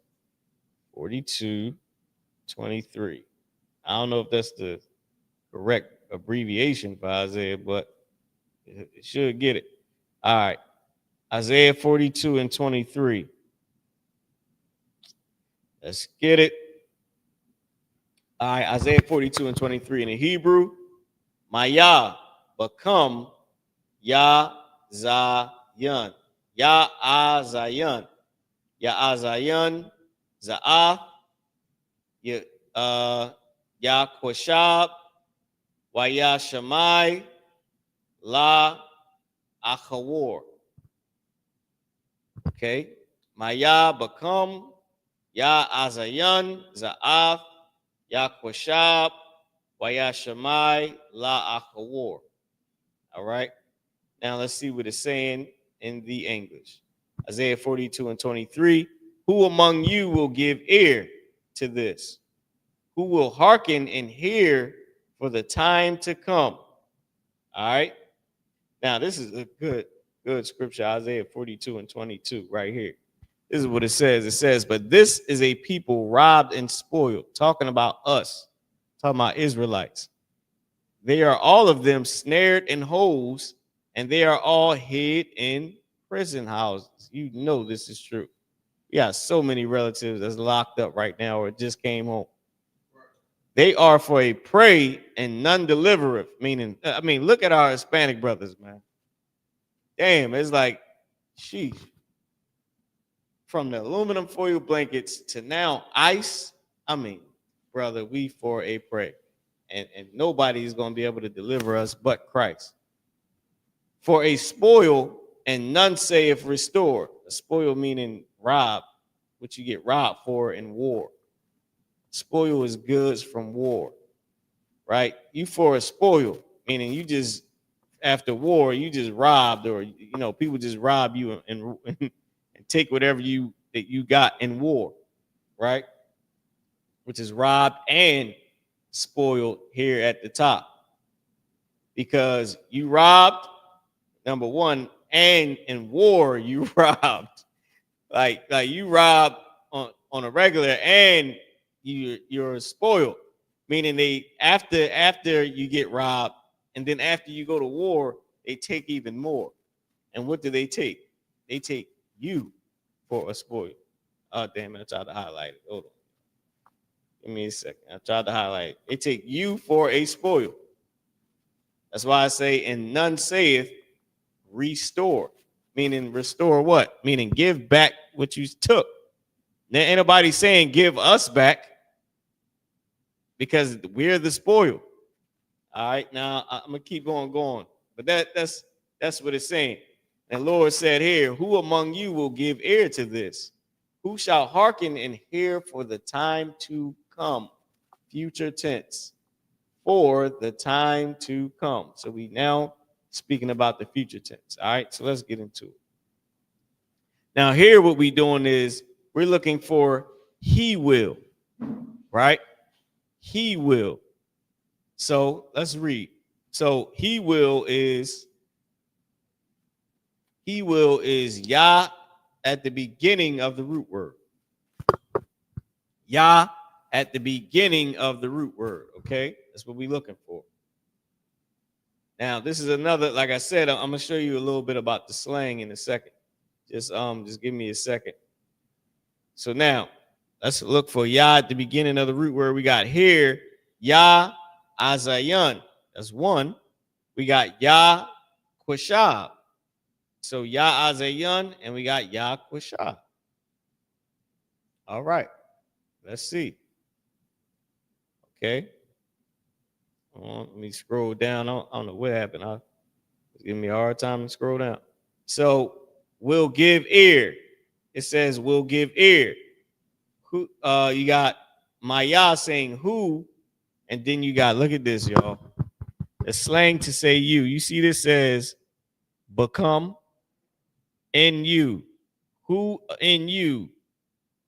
42:23. I don't know if that's the correct abbreviation for Isaiah, but it should get it. All right. Isaiah 42:23. Let's get it. All right, Isaiah 42:23 in the Hebrew. Maya become Ya Zayan. Ya Azayan. Ya Azayan. Za'ah. Ya Koshab. Waya Shamai. La Achawar. Okay. Maya become Ya Azayan, Za'af, Ya Koshab, Waya Shamai, La Achawar. All right. Now let's see what it's saying in the English. Isaiah 42:23. Who among you will give ear to this? Who will hearken and hear for the time to come? All right. Now this is a good scripture, Isaiah 42:22, right here. This is what it says. It says, but this is a people robbed and spoiled. Talking about us, talking about Israelites. They are all of them snared in holes, and they are all hid in prison houses. You know this is true. We got so many relatives that's locked up right now or just came home. They are for a prey and none delivereth. Meaning, I mean, look at our Hispanic brothers, man. Damn, it's like, sheesh. From the aluminum foil blankets to now ice. I mean, brother, we for a prey. And nobody is going to be able to deliver us but Christ. For a spoil, and none saith restore. A spoil meaning rob, what you get robbed for in war. Spoil is goods from war, right? You for a spoil, meaning you just, after war, you just robbed, or, you know, people just rob you and take whatever that you got in war, right? Which is robbed and spoiled here at the top. Because you robbed, number one, and in war you robbed. Like you robbed on a regular, and you're spoiled. Meaning they after you get robbed, and then after you go to war, they take even more. And what do they take? They take you for a spoil. Oh, damn it. I tried to highlight it. Hold on. Give me a second. I tried to highlight it. They take you for a spoil. That's why I say, and none saith restore. Meaning restore what? Meaning give back what you took. Now, ain't nobody saying give us back because we're the spoil. All right, now I'm gonna keep going. But that's what it's saying. And Lord said here, who among you will give ear to this? Who shall hearken and hear for the time to come? Future tense. For the time to come. So we now speaking about the future tense. All right, so let's get into it. Now, here what we're doing is we're looking for he will, right? He will. So let's read. So he will is Yah at the beginning of the root word. Yah at the beginning of the root word. Okay, that's what we're looking for. Now, this is another, like I said, I'm gonna show you a little bit about the slang in a second. Just give me a second. So now let's look for Yah at the beginning of the root word. We got here Yah Azayan. That's one. We got Yah Quashab. So Yah Azayan, and we got Yah Quashab. All right. Let's see. Okay. Let me scroll down. I don't know what happened. It's giving me a hard time to scroll down. So we'll give ear. It says we'll give ear. Who you got Maya saying who, and then you got, look at this, y'all. The slang to say you. You see this says become in you. Who in you?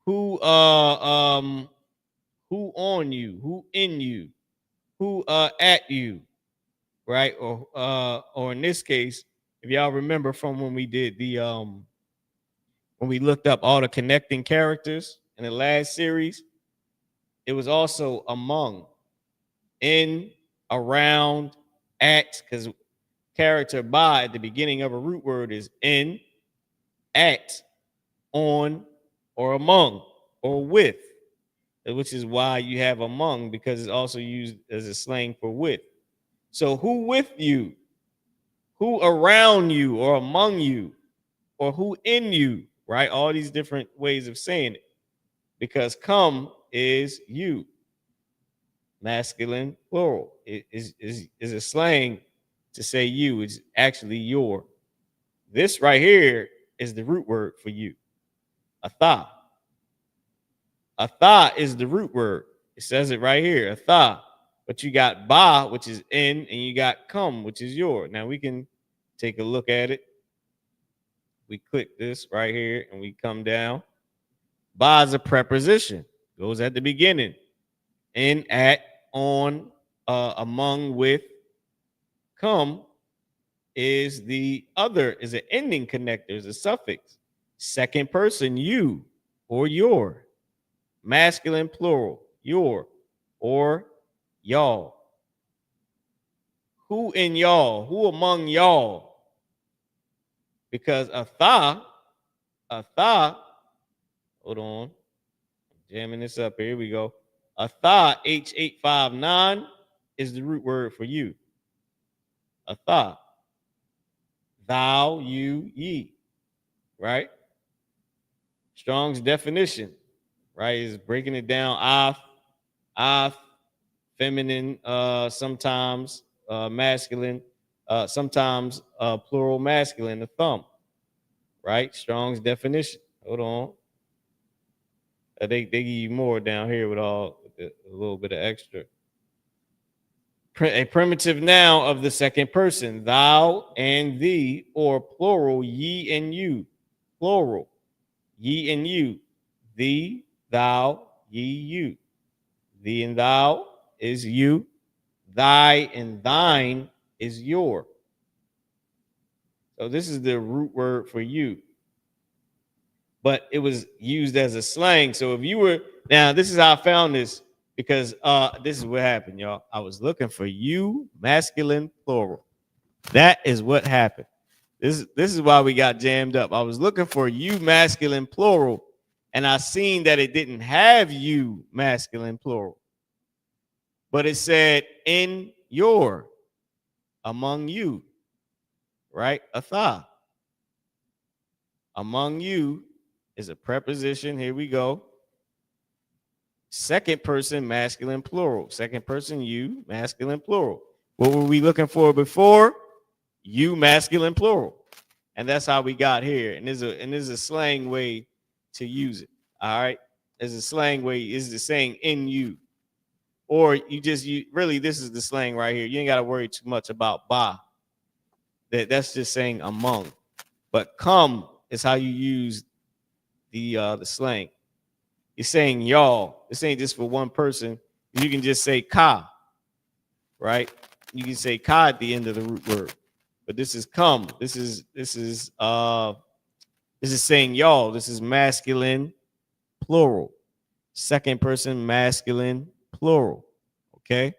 Who who on you? Who in you? Who at you? Right? Or in this case, if y'all remember from when we did the when we looked up all the connecting characters in the last series, it was also among, in, around, at, because character by at the beginning of a root word is in, at, on, or among, or with, which is why you have among, because it's also used as a slang for with. So who with you? Who around you or among you? Or who in you? Right? All these different ways of saying it. Because come is you. Masculine plural. It is a slang to say you. It's actually your. This right here is the root word for you. Atha. Atha is the root word. It says it right here. Atha. But you got ba, which is in, and you got come, which is your. Now we can take a look at it. We click this right here and we come down. Ba is a preposition. Goes at the beginning. In, at, on, among, with. Come is the other, is an ending connector, is a suffix. Second person, you or your. Masculine plural, your or y'all. Who in y'all? Who among y'all? Because atha, hold on, jamming this up. Here we go. Atha, H859, is the root word for you. Atha. Thou, you, ye. Right? Strong's definition, right, is breaking it down. Af, feminine, sometimes masculine, sometimes plural masculine, the thumb. Right? Strong's definition. Hold on. They give you more down here with a little bit of extra. A primitive noun of the second person, thou and thee, or plural, ye and you. Plural, ye and you. Thee, thou, ye, you. Thee and thou is you. Thy and thine is your. So this is the root word for you. But it was used as a slang. So if you were, now this is how I found this, because this is what happened, y'all. I was looking for you, masculine plural. That is what happened. This is why we got jammed up. I was looking for you masculine plural, and I seen that it didn't have you masculine plural, but it said in your, among you, right? Atha. Among you is a preposition. Here we go. Second person masculine plural. Second person you masculine plural. What were we looking for before? You masculine plural. And that's how we got here. And there's a slang way to use it. All right. There's a slang way, is the saying in you. Or you really, this is the slang right here. You ain't got to worry too much about ba. That's just saying among. But come is how you use the slang. You're saying y'all. This ain't just for one person. You can just say ka, right? You can say ka at the end of the root word. But this is come. This is saying y'all. This is masculine plural. Second person masculine plural. Okay.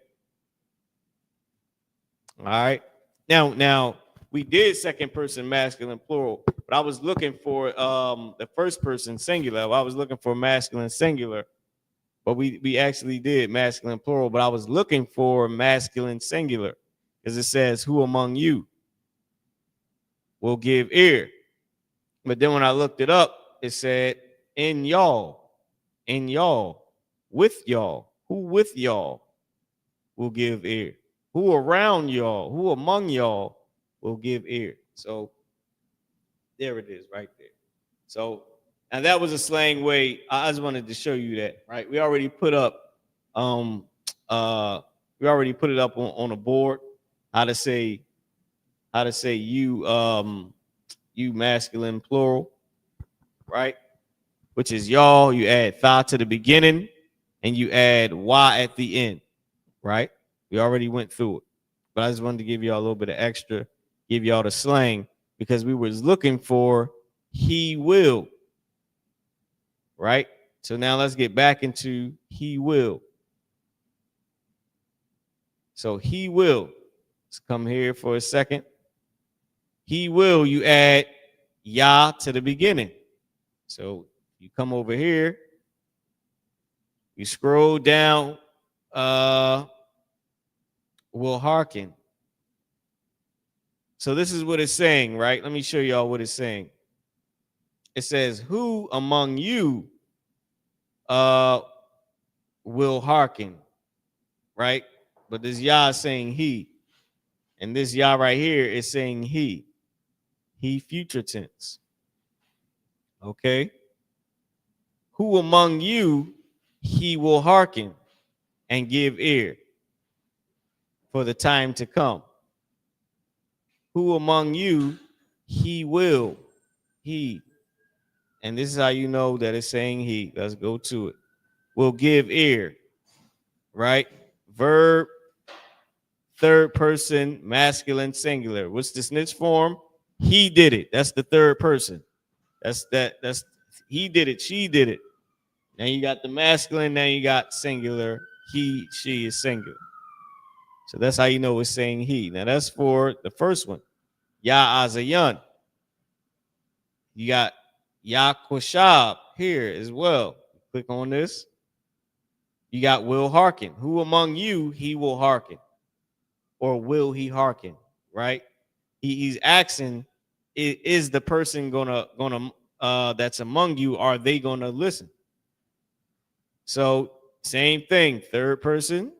All right. Now we did second person masculine plural, but I was looking for the first person singular. I was looking for masculine singular, but we actually did masculine plural, but I was looking for masculine singular because it says who among you will give ear. But then when I looked it up, it said in y'all, with y'all, who with y'all will give ear. Who around y'all, who among y'all will give ear. So there it is right there. So, and that was a slang way. I just wanted to show you that, right? We already put up, we already put it up on a board, how to say you, you masculine plural, right? Which is y'all, you add tha to the beginning and you add y at the end, right? We already went through it. But I just wanted to give y'all a little bit of extra, give y'all the slang because we was looking for he will, right? So now let's get back into he will. So he will. Let's come here for a second. He will, you add Yah to the beginning. So you come over here, you scroll down, will hearken. So this is what it's saying, right? Let me show y'all what it's saying. It says, who among you will hearken, right? But this Yah is saying he. And this Yah right here is saying he. He future tense. Okay? Who among you he will hearken and give ear for the time to come? Who among you he will, he. And this is how you know that it's saying he. Let's go to it. Will give ear, right? Verb, third person, masculine, singular. What's the snitch form? He did it. That's the third person. That's he did it, she did it. Now you got the masculine, now you got singular. He, she is singular. So that's how you know it's saying he. Now that's for the first one. Ya Azayan. You got Ya Koshab here as well. Click on this. You got will hearken. Who among you he will hearken? Or will he hearken? Right? He's asking, is the person gonna that's among you, are they gonna listen? So same thing, third person,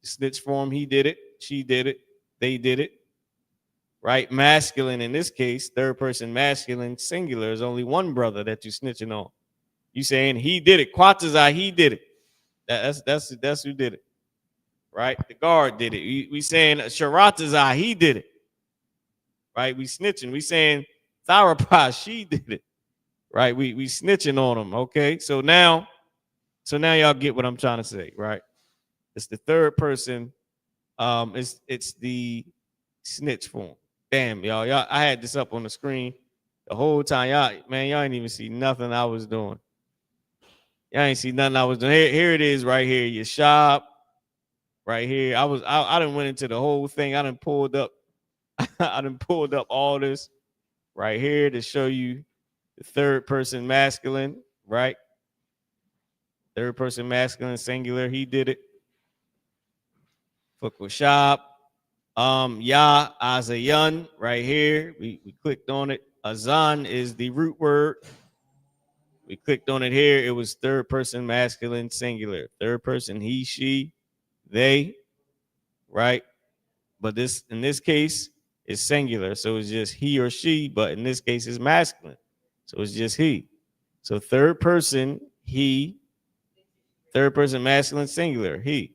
snitch form, he did it, she did it, they did it, right? Masculine in this case, third person masculine, singular, is only one brother that you snitching on. You saying he did it, Quatazai, he did it. That's who did it, right? The guard did it. We saying Sharatazai, he did it, right? We snitching. We saying Tharapah, she did it, right? We snitching on them, okay? So now y'all get what I'm trying to say, right? It's the third person. It's the snitch form. Damn, y'all. I had this up on the screen the whole time. Y'all ain't even see nothing I was doing. Y'all ain't see nothing I was doing. Here it is, right here. Your shop, right here. I done went into the whole thing. I done pulled up. I done pulled up all this. right here to show you the third person masculine, right? Third person masculine singular. He did it. Fukushab. Ya Azayun right here. We clicked on it. Azan is the root word. We clicked on it here. It was third person masculine singular. Third person he, she, they, right? But this in this case is singular. So it's just he or she, but in this case it's masculine. So it's just he. So third person he, third person masculine singular, he.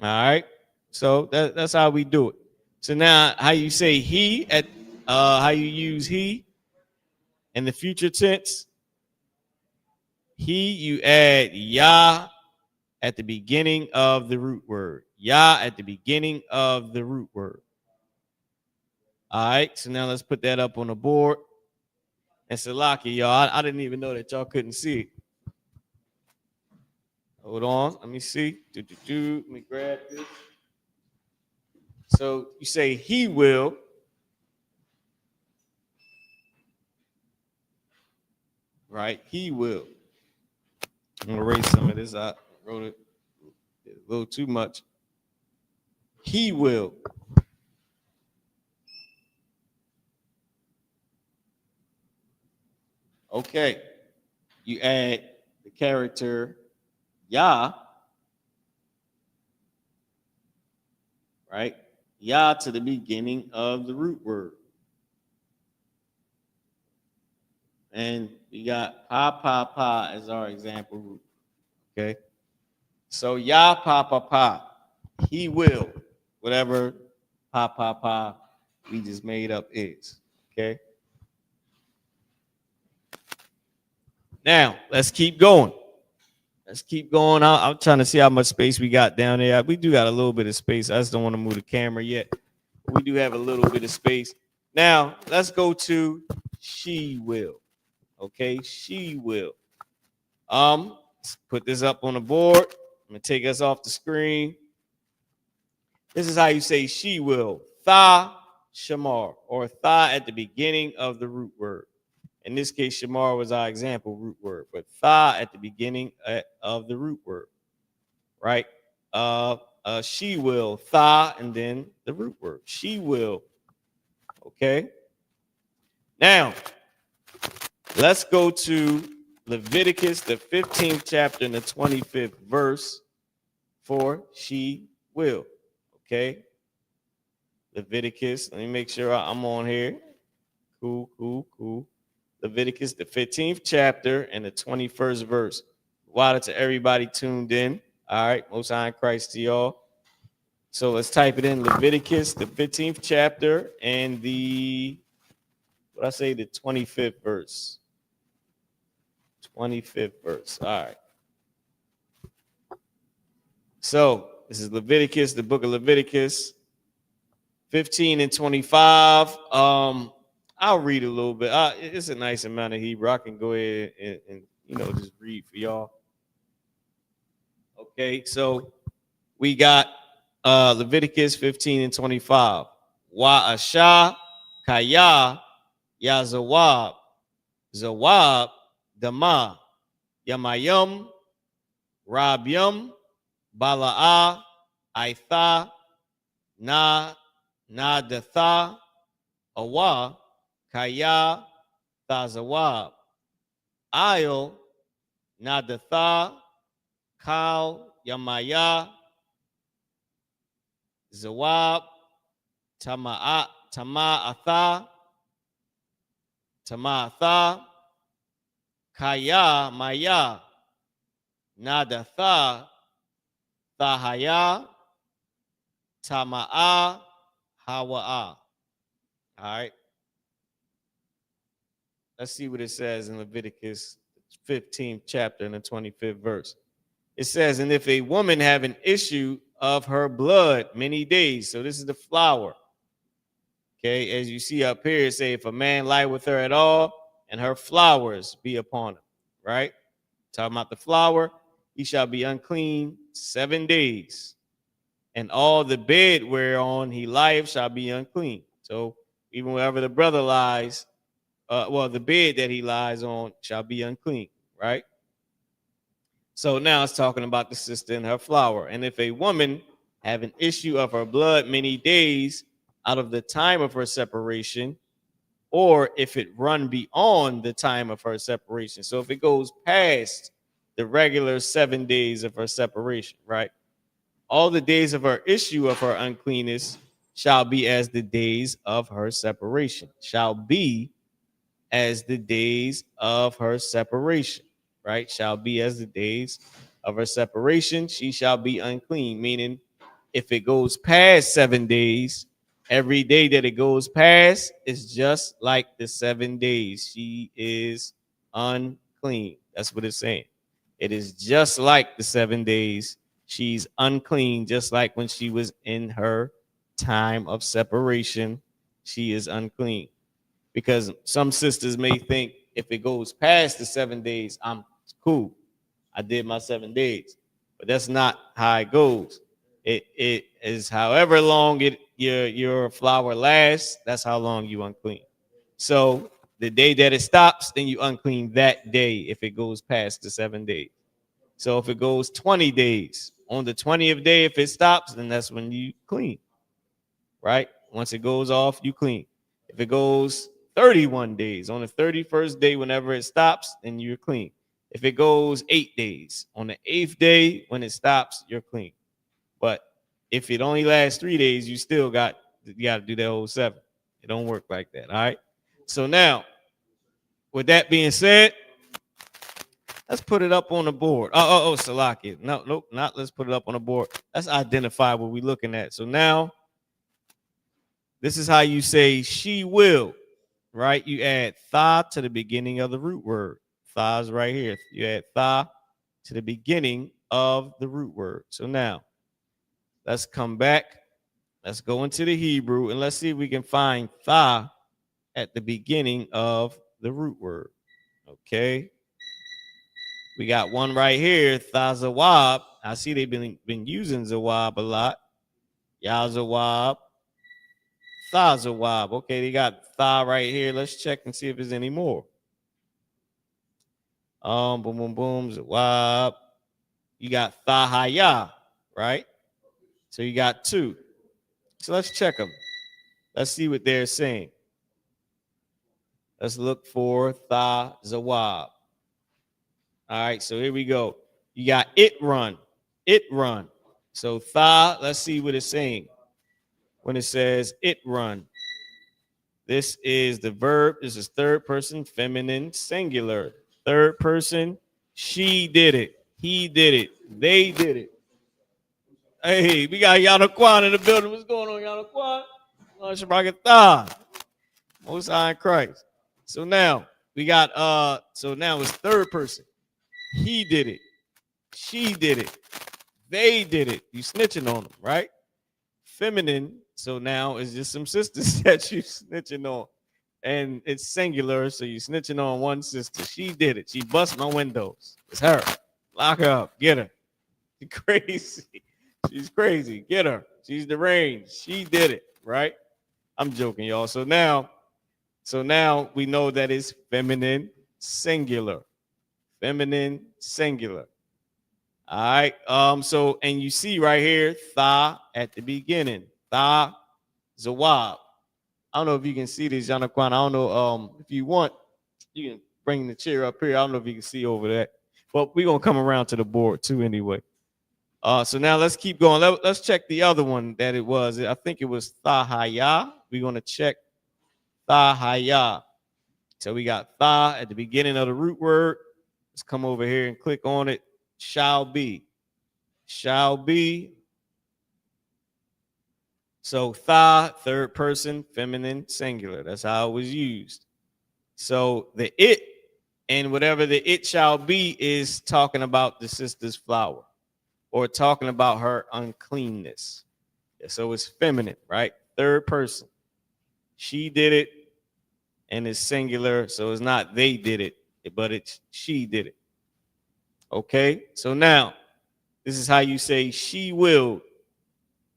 All right. So that's how we do it. So now how you say he at how you use he in the future tense. He, you add ya at the beginning of the root word. Ya at the beginning of the root word. All right. So now let's put that up on the board. And Salaki, y'all. I didn't even know that y'all couldn't see it. Hold on. Let me see. Let me grab this. So you say he will. Right? He will. I'm going to erase some of this out. I wrote it a little too much. He will. Okay. You add the character Yah, right? Yah to the beginning of the root word. And we got pa as our example root. Okay. So Yah pa. He will. Whatever pa we just made up is. Okay. Now let's keep going. Let's keep going. I'm trying to see how much space we got down there. We do got a little bit of space. I just don't want to move the camera yet. We do have a little bit of space. Now, let's go to she will. Okay, she will. Let's put this up on the board. I'm going to take us off the screen. This is how you say she will. Tha shamar, or tha at the beginning of the root word. In this case, shamar was our example root word, but tha at the beginning of the root word, right? She will, tha, and then the root word. She will. Okay. Now, let's go to Leviticus, the 15th chapter and the 25th verse for she will. Okay. Leviticus, let me make sure I'm on here. Cool. Leviticus, the 15th chapter and the 21st verse. Water to everybody tuned in. All right, Most High in Christ to y'all. So let's type it in. Leviticus, the 15th chapter and the 25th verse. 25th verse. All right. So this is Leviticus, the book of Leviticus, 15 and 25. I'll read a little bit. It's a nice amount of Hebrew. I can go ahead and just read for y'all. Okay, so we got Leviticus 15 and 25. Wa'asha kaya ya zawab dama yamayum rabyum bala'a aitha nadatha awa kaya thazawab ayil nadatha kal yamaya zawab tama'atha kaya maya nadatha thahaya tama'a hawa'a. All right. Let's see what it says in Leviticus 15th chapter and the 25th verse. It says, and if a woman have an issue of her blood many days, so this is the flower. Okay, as you see up here, it say, if a man lie with her at all, and her flowers be upon him, right? Talking about the flower, he shall be unclean 7 days. and all the bed whereon he lieth shall be unclean. So even wherever the brother lies, the bed that he lies on shall be unclean, right? So now it's talking about the sister and her flour. And if a woman have an issue of her blood many days out of the time of her separation, or if it run beyond the time of her separation. So if it goes past the regular 7 days of her separation, right? All the days of her issue of her uncleanness shall be as the days of her separation, shall be as the days of her separation, right? Shall be as the days of her separation. She shall be unclean, meaning if it goes past 7 days, every day that it goes past is just like the 7 days. She is unclean. That's what it's saying. It is just like the 7 days. She's unclean, just like when she was in her time of separation. She is unclean. Because some sisters may think if it goes past the 7 days, I'm cool. I did my 7 days. But that's not how it goes. It is however long your flour lasts, that's how long you unclean. So the day that it stops, then you unclean that day if it goes past the 7 days. So if it goes 20 days, on the 20th day, if it stops, then that's when you clean, right? Once it goes off, you clean. If it goes 31 days, on the 31st day, whenever it stops, then you're clean. If it goes 8 days, on the 8th day, when it stops, you're clean. But if it only lasts 3 days, you got to do that whole 7. It don't work like that. All right. So now, with that being said, let's put it up on the board. Salaki. No, nope, not let's put it up on the board. Let's identify what we're looking at. So now, this is how you say she will, right? You add tha to the beginning of the root word. Tha is right here. You add tha to the beginning of the root word. So now, let's come back. Let's go into the Hebrew and let's see if we can find tha at the beginning of the root word. Okay. We got one right here, tha zawab. I see they've been using zawab a lot. Ya zawab, tha zawab. Okay, they got tha right here. Let's check and see if there's any more. Boom, boom, boom, zawab. You got tha haya, right? So you got 2. So let's check them. Let's see what they're saying. Let's look for tha zawab. All right, so here we go. You got it run. It run. So tha, let's see what it's saying. When it says it run, this is the verb. This is third person feminine singular. Third person, she did it. He did it. They did it. Hey, we got Yahannah in the building. What's going on, Yahannah? Shabbat Most High in Christ. So now we got so now it's third person. He did it. She did it. They did it. You snitching on them, right? Feminine. So now it's just some sisters that you snitching on. And it's singular, so you snitching on one sister. She did it. She bust my windows. It's her. Lock her up. Get her. She's crazy. She's crazy. Get her. She's deranged. She did it, right? I'm joking, y'all. So now we know that it's feminine singular. Feminine singular. All right. So and you see right here, tha at the beginning. Tha zawab. I don't know if you can see this, Jonathan. I don't know. If you want, you can bring the chair up here. I don't know if you can see over that. But we're gonna come around to the board too anyway. So now let's keep going. Let's check the other one that it was. I think it was thahaya. We're gonna check thahaya. So we got tha at the beginning of the root word. Let's come over here and click on it. Shall be. Shall be. So tha, third person, feminine, singular. That's how it was used. So the it and whatever the it shall be is talking about the sister's flour or talking about her uncleanness. So it's feminine, right? Third person. She did it and it's singular. So it's not they did it, but it's she did it. Okay. So now this is how you say she will.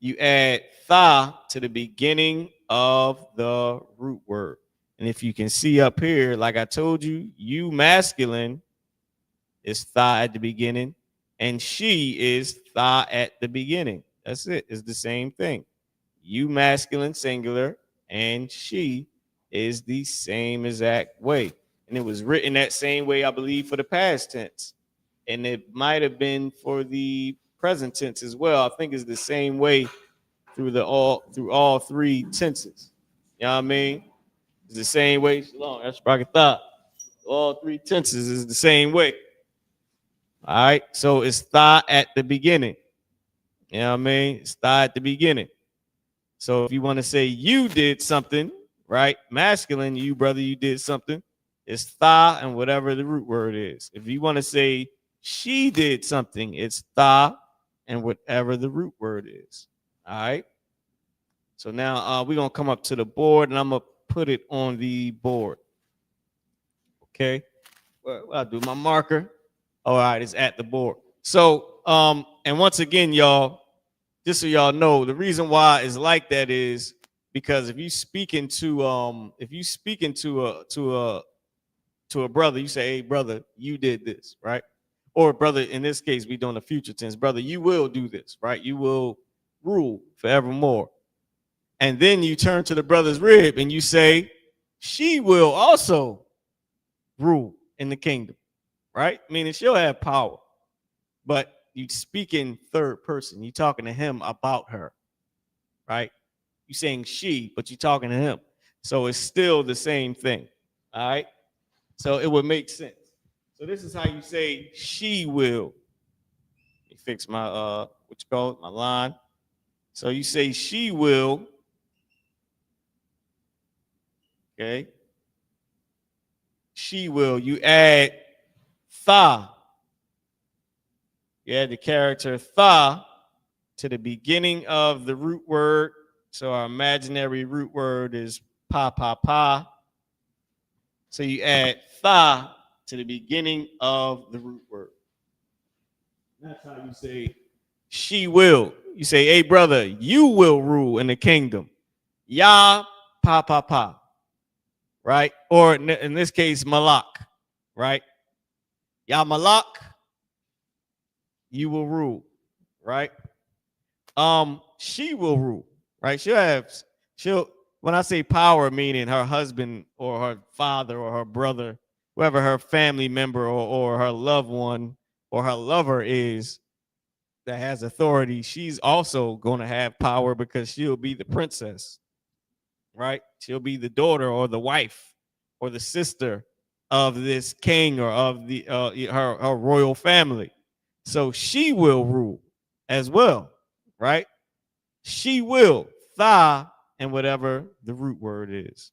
you add tha to the beginning of the root word. And if you can see up here, like I told you, you masculine is tha at the beginning, and she is tha at the beginning. That's it. It's the same thing. You masculine singular, and she is the same exact way. And it was written that same way, I believe, for the past tense. And it might have been for the present tense as well. I think it's the same way through all three tenses. You know what I mean? It's the same way. Shalom, that's thought. All three tenses is the same way. All right. So it's tha at the beginning. You know what I mean? It's tha at the beginning. So if you want to say you did something, right? Masculine, you brother, you did something. It's tha and whatever the root word is. If you want to say she did something, it's tha and whatever the root word is. All right. So now we're gonna come up to the board and I'm gonna put it on the board. Okay. Well, I'll do my marker. All right, it's at the board. So and once again, y'all, just so y'all know, the reason why it's like that is because if you speaking to a brother, you say, hey brother, you did this, right? Or brother, in this case, we doing a future tense, brother, you will do this, right? You will rule forevermore. And then you turn to the brother's rib and you say, she will also rule in the kingdom, right? Meaning she'll have power, but you speak in third person. You talking to him about her, right? You saying she, but you talking to him. So it's still the same thing, all right? So it would make sense. So this is how you say she will. Let me fix my what you call it, my line. So you say she will, okay? She will. You add tha. You add the character tha to the beginning of the root word. So our imaginary root word is pa pa pa. So you add tha to the beginning of the root word. That's how you say she will. You say, hey brother, you will rule in the kingdom. Ya pa pa pa. Right? Or in this case, malak. Right? Ya malak, you will rule. Right? She will rule. Right? She'll when I say power, meaning her husband or her father or her brother, whoever her family member or her loved one or her lover is that has authority, she's also going to have power because she'll be the princess, right? She'll be the daughter or the wife or the sister of this king or of the her royal family. So she will rule as well, right? She will, tha, and whatever the root word is.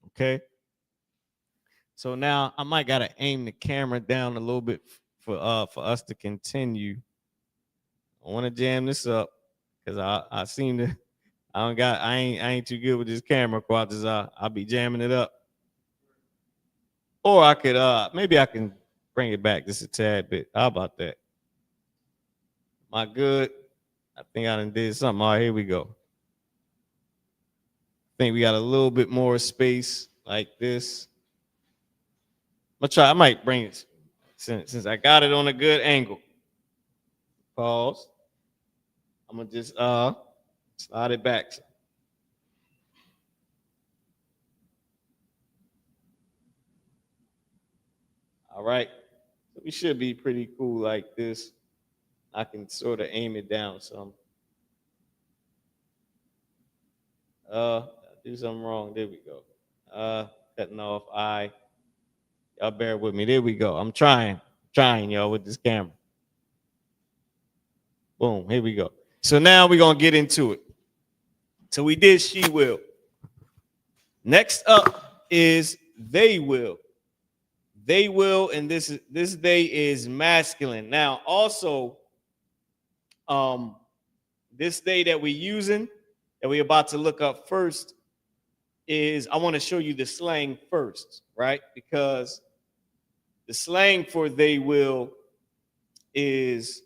Okay. So now I might gotta aim the camera down a little bit for us to continue. I want to jam this up because I seem to I ain't too good with this camera quad. I'll be jamming it up. Or I could maybe I can bring it back just a tad bit. How about that? Am I good? I think I done did something. All right, here we go. I think we got a little bit more space like this. I'm gonna try. I might bring it since I got it on a good angle. Pause. I'm gonna just slide it back. All right. So we should be pretty cool like this. I can sort of aim it down some. Do something wrong. There we go. Cutting off eye. Y'all bear with me. There we go. I'm trying y'all with this camera. Boom. Here we go. So now we're gonna get into it. So we did she will. Next up is they will. They will, and this they is masculine. Now, also, this they that we're using, that we're about to look up first, is I want to show you the slang first, right? Because the slang for they will is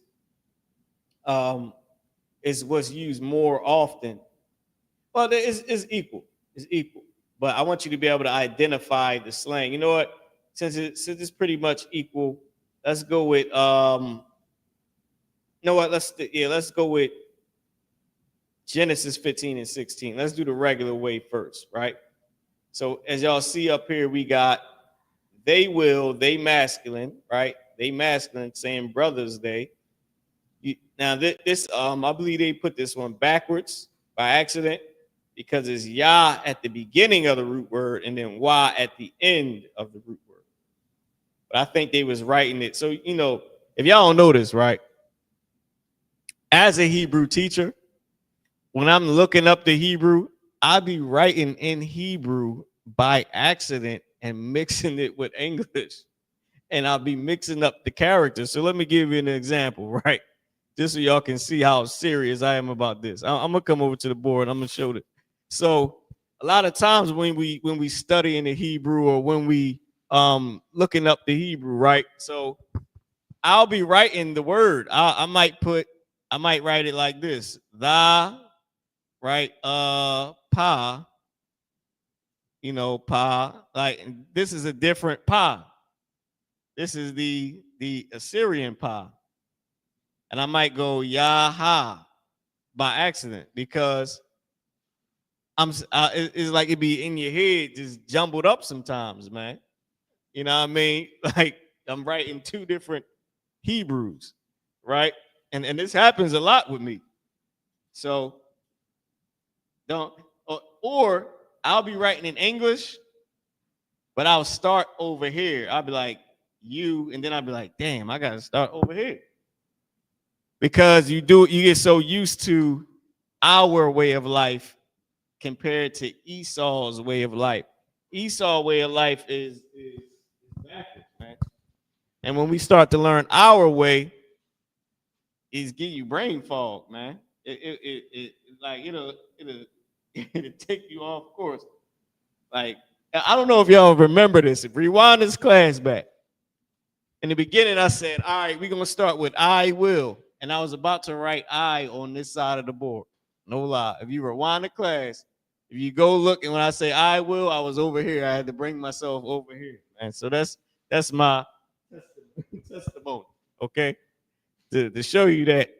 is what's used more often. Well, it's equal. It's equal. But I want you to be able to identify the slang. You know what? Since it's pretty much equal, let's go with you know what? Let's go with Genesis 15 and 16. Let's do the regular way first, right? So as y'all see up here, we got they will, they masculine, right? They masculine saying brothers, they. Now this I believe they put this one backwards by accident because it's Yah at the beginning of the root word and then Y at the end of the root word. But I think they was writing it. So, you know, if y'all don't know this, right? As a Hebrew teacher, when I'm looking up the Hebrew, I be writing in Hebrew by accident and mixing it with English. And I'll be mixing up the characters. So let me give you an example, right? Just so y'all can see how serious I am about this. I'm gonna come over to the board and I'm gonna show it. So a lot of times when we study in the Hebrew or when we looking up the Hebrew, right? So I'll be writing the word. I might write it like this: thy, right? Pa, you know, pa. Like this is a different pa. This is the Assyrian pa. And I might go Yaha by accident because it's like it be in your head just jumbled up sometimes, man. You know what I mean? Like I'm writing two different Hebrews, right? And this happens a lot with me. So don't or I'll be writing in English, but I'll start over here. I'll be like you, and then I'll be like, damn, I gotta start over here. Because you get so used to our way of life compared to Esau's way of life. Esau's way of life is backwards, man. And when we start to learn our way, it's give you brain fog, man. It like it'll take you off course. Like I don't know if y'all remember this. Rewind this class back. In the beginning, I said, all right, we're gonna start with I will. And I was about to write I on this side of the board. No lie. If you rewind the class, if you go look, and when I say I will, I was over here. I had to bring myself over here. And so that's my testimony. Okay. To show you that,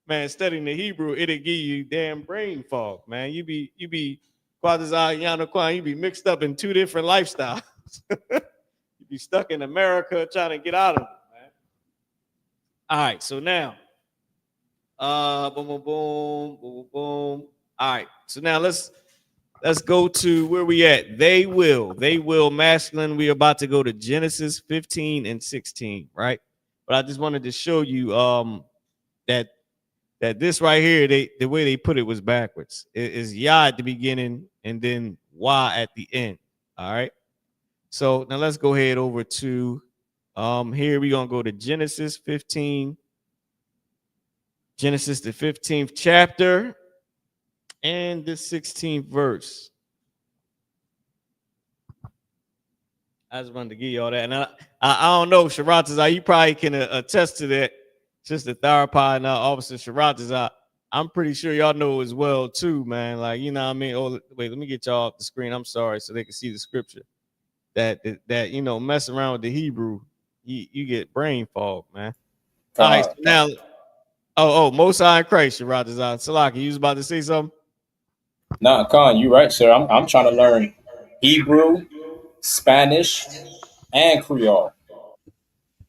man, studying the Hebrew, it'll give you damn brain fog, man. You be Quadazai Yanaquan, you be mixed up in two different lifestyles. You be stuck in America trying to get out of it, man. All right, so now, boom, boom, boom, boom, boom. All right, so now let's go to where we at. They will masculine. We're about to go to Genesis 15 and 16, right? But I just wanted to show you that this right here, the way they put it was backwards. It is Yah at the beginning and then Y at the end. All right. So now let's go ahead over to here we're gonna go to Genesis 15, Genesis the 15th chapter and the 16th verse. I just wanted to give you all that, and I don't know, Sharatazar, you probably can attest to that. Sister Tharapod and Officer Sharatazar, I'm pretty sure y'all know as well too, man. Like you know what I mean. Oh wait, let me get y'all off the screen. I'm sorry, so they can see the scripture. That you know, mess around with the Hebrew, you get brain fog, man. All right, so now, Most High in Christ, Sharatazar. Salaki, you was about to say something? Nah, Khan, you right, sir. I'm trying to learn Hebrew, Spanish, and Creole.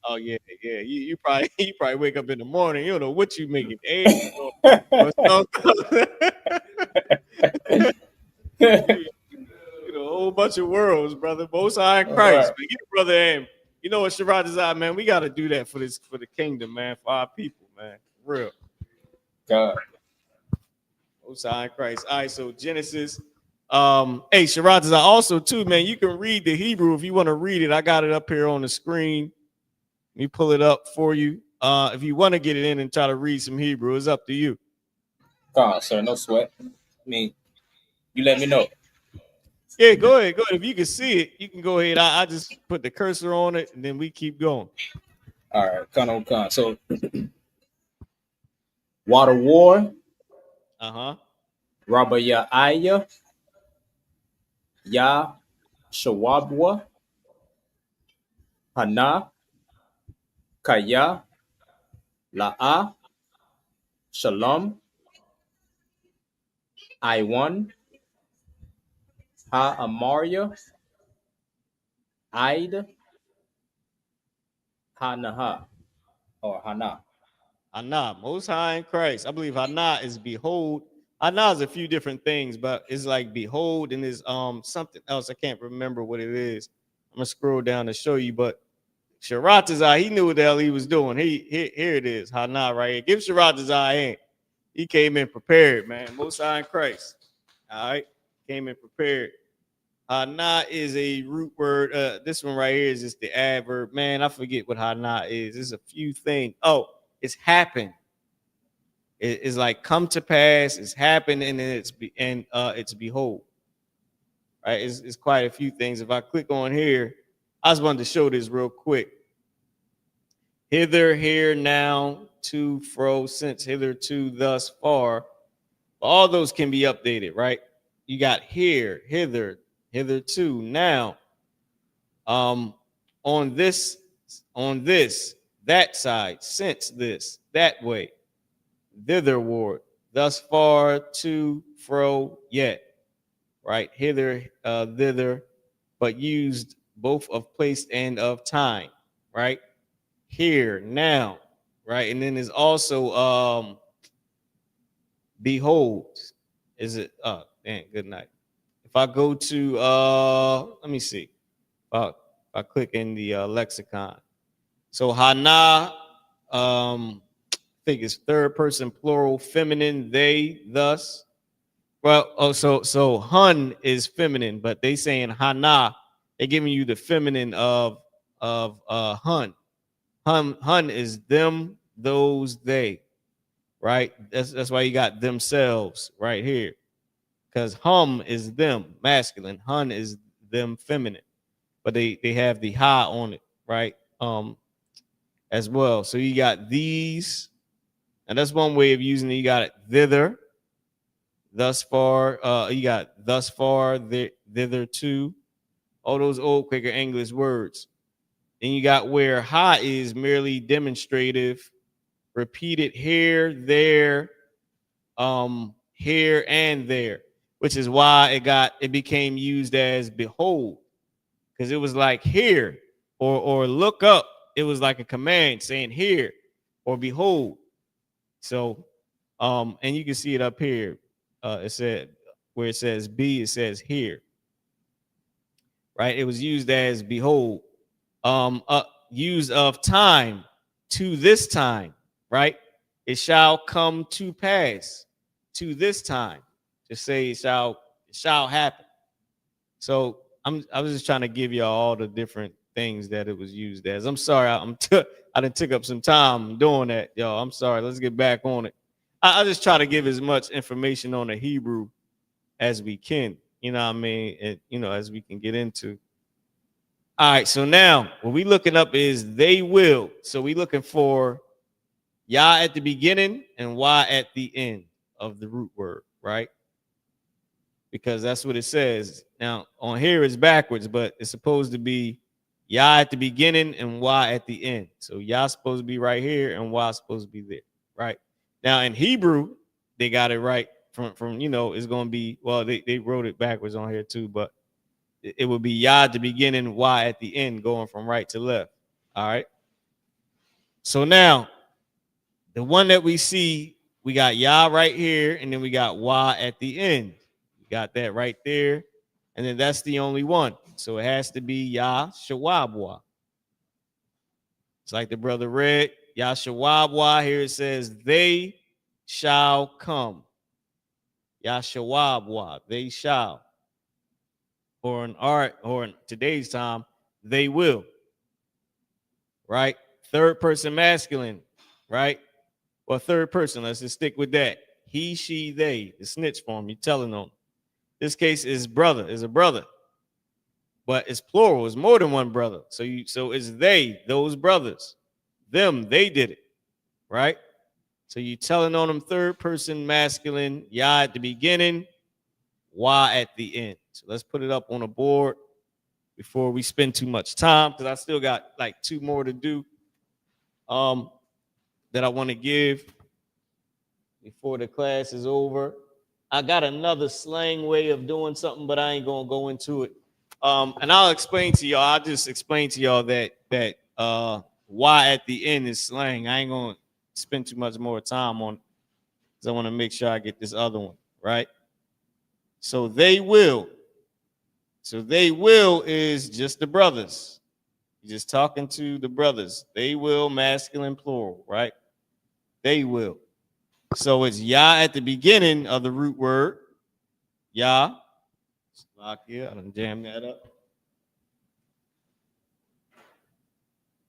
Oh yeah. You probably you probably wake up in the morning. You don't know what you making eggs or something. You know, a whole bunch of worlds, brother. Most High in Christ, Right. man. Get brother M. You know what Shabbat is out, man. We got to do that for the kingdom, man, for our people, man. For real. God. Most High in Christ. All right, so Genesis. Hey, Shabbat is also too, man. You can read the Hebrew if you want to read it. I got it up here on the screen. Let me pull it up for you. If you want to get it in and try to read some Hebrew, it's up to you. God, sir, no sweat. I mean, you let me know. Yeah, go ahead. If you can see it, you can go ahead. I just put the cursor on it, and then we keep going. All right, Khan. So, water war, Rabayaya, Ya Shawabwa, Hana, Kaya, La'a, Shalom, I1, Ha Amaria, Id, Hanaha, or Hana. Hannah, Most High in Christ. I believe Hannah is behold. Hannah is a few different things, but it's like behold and is something else. I can't remember what it is. I'm gonna scroll down to show you, but Sharatazai, he knew what the hell he was doing. Here it is, Hannah right here. Give Sharatazai a hand. He came in prepared, man. Most High in Christ. All right, came in prepared. Hana is a root word. This one right here is just the adverb. Man, I forget what Hana is. There's a few things. Oh, it's happened. It's like come to pass. It's happened, and then it's behold. Right? It's quite a few things. If I click on here, I just wanted to show this real quick. Hither, here, now, to, fro, since, hitherto, thus, far. All those can be updated, right? You got here, hither, hitherto, now. On this, that side, since this, that way, thitherward, thus far, to, fro, yet, right? Hither, thither, but used both of place and of time, right? Here, now, right? And then there's also behold. Is it good night. If I go to let me see. If I click in the lexicon. So Hana, I think it's third person plural, feminine, they, thus. Well, so Hun is feminine, but they saying Hana, they're giving you the feminine of Hun. Hun is them, those, they, right? That's why you got themselves right here. Because hum is them, masculine. Hun is them, feminine. But they have the ha on it, right? As well. So you got these, and that's one way of using it. You got it thither, thus far. You got thus far, thither to. All those old Quaker English words. And you got where ha is merely demonstrative, repeated here, there, here and there, which is why it became used as behold, because it was like here or look up. It was like a command saying here or behold. So and you can see it up here. It said where it says be, it says here, right? It was used as behold. Use of time, to this time, right? It shall come to pass to this time. To say it shall happen. So I was just trying to give y'all all the different things that it was used as. I'm sorry, I done took up some time doing that, y'all. I'm sorry. Let's get back on it. I just try to give as much information on the Hebrew as we can. You know what I mean? And, as we can get into. All right, so now what we looking up is they will. So we looking for Yah at the beginning and Y at the end of the root word, right? Because that's what it says. Now on here it's backwards, but it's supposed to be Yah at the beginning and Y at the end. So Yah's supposed to be right here and Y's supposed to be there, right? Now in Hebrew, they got it right from it's going to be, well, they wrote it backwards on here too, but it would be Yah at the beginning, Y at the end, going from right to left. All right. So now, the one that we see, we got Yah right here, and then we got Y at the end. We got that right there. And then that's the only one. So it has to be Yah Shawabwa. It's like the brother read, Yah Shawabwa. Here it says, they shall come. Yah Shawabwa, they shall. Or in today's time, they will. Right? Third person masculine, right? Well, third person, let's just stick with that. He, she, they, the snitch form, you're telling them. This case is brother, is a brother. But it's plural, it's more than one brother. So it's they, those brothers. Them, they did it, right? So you telling on them third person masculine, Yah at the beginning, Y at the end. So let's put it up on the board before we spend too much time, because I still got like 2 more to do that I want to give before the class is over. I got another slang way of doing something, but I ain't gonna go into it. And I'll explain to y'all. I'll just explain to y'all that Y at the end is slang. I ain't gonna spend too much more time on it because I want to make sure I get this other one right. So they will. So they will is just the brothers. You're just talking to the brothers. They will, masculine plural, right? They will. So it's Yah at the beginning of the root word. Yah. Lock here. I'm gonna jam that up.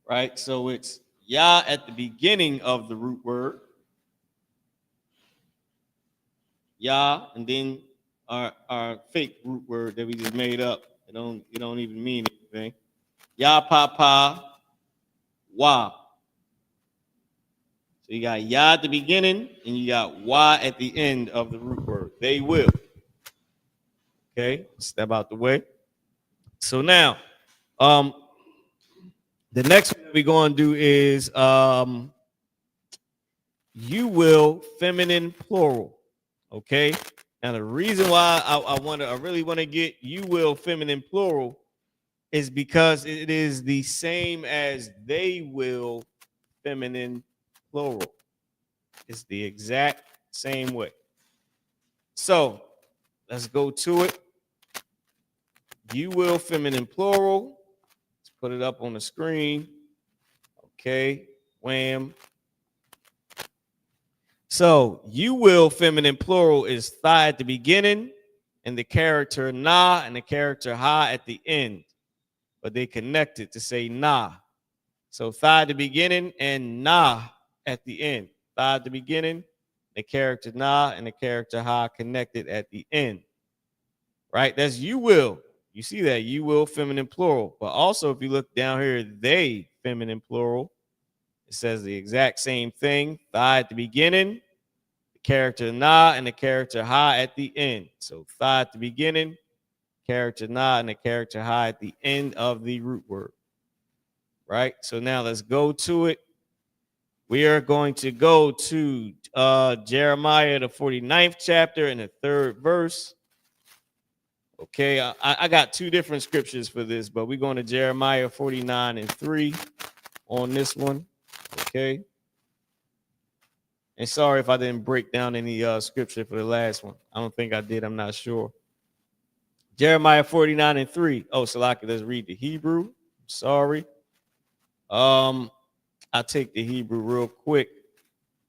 Right? So it's Yah at the beginning of the root word. Yah, and then our fake root word that we just made up. It don't even mean anything. Yah Papa Wah. So you got Yah at the beginning and you got Y at the end of the root word. They will. Okay, step out the way. So now, the next one we're going to do is you will feminine plural. Okay. Now the reason why I really want to get you will feminine plural is because it is the same as they will feminine plural. It's the exact same way. So let's go to it. You will feminine plural. Let's put it up on the screen. Okay. Wham. So you will feminine plural is tha at the beginning and the character na and the character ha at the end. But they connected to say na. So tha at the beginning and na at the end. Tha at the beginning, the character na and the character ha connected at the end. Right? That's you will. You see that you will feminine plural. But also if you look down here, they feminine plural. It says the exact same thing. Tha at the beginning, the character na and the character ha at the end. So tha at the beginning, character na and the character ha at the end of the root word. Right? So now let's go to it. We are going to go to Jeremiah, the 49th chapter and the 3rd verse. Okay, I got 2 different scriptures for this, but we're going to Jeremiah 49:3 on this one. Okay. And sorry if I didn't break down any scripture for the last one. I don't think I did. I'm not sure. Jeremiah 49:3. Oh, Salaki, let's read the Hebrew. Sorry. I'll take the Hebrew real quick.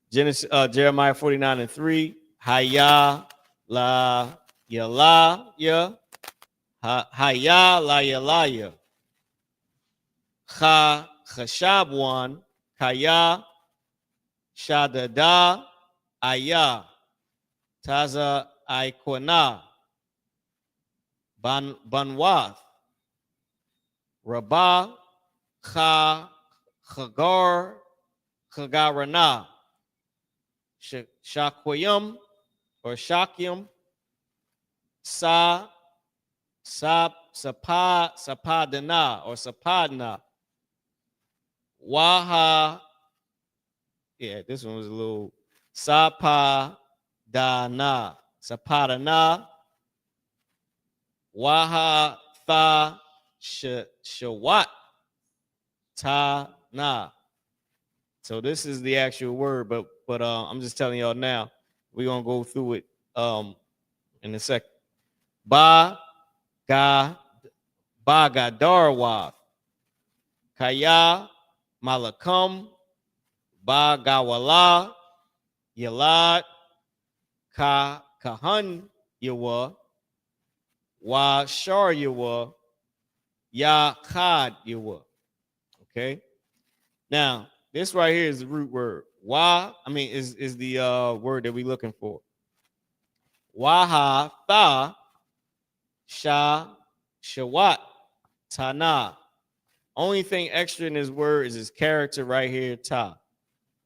Jeremiah 49:3. Haya la yalaya. Haya la yalaya. Ha chashabwan. Kaya shadada aya. Taza aikona. Banwath. Rabah. Chagar. Chagarana. Shakwayum or Shakyum, Sapadana or Sapadna, Waha. Yeah, this one was a little Sapadana, Waha Tha Shawat Ta. So this is the actual word, but I'm just telling y'all now. We're gonna go through it in a second. Ba Gadarwa, Kaya Malakam, Ba Gawala, Yalad, Kahan Yawa, Wa Shar Yawa, Ya Khad Yawa. Okay. Now, this right here is the root word. Is the word that we're looking for. Waha Tha Sha Shawat Tana. Only thing extra in this word is his character right here, Ta.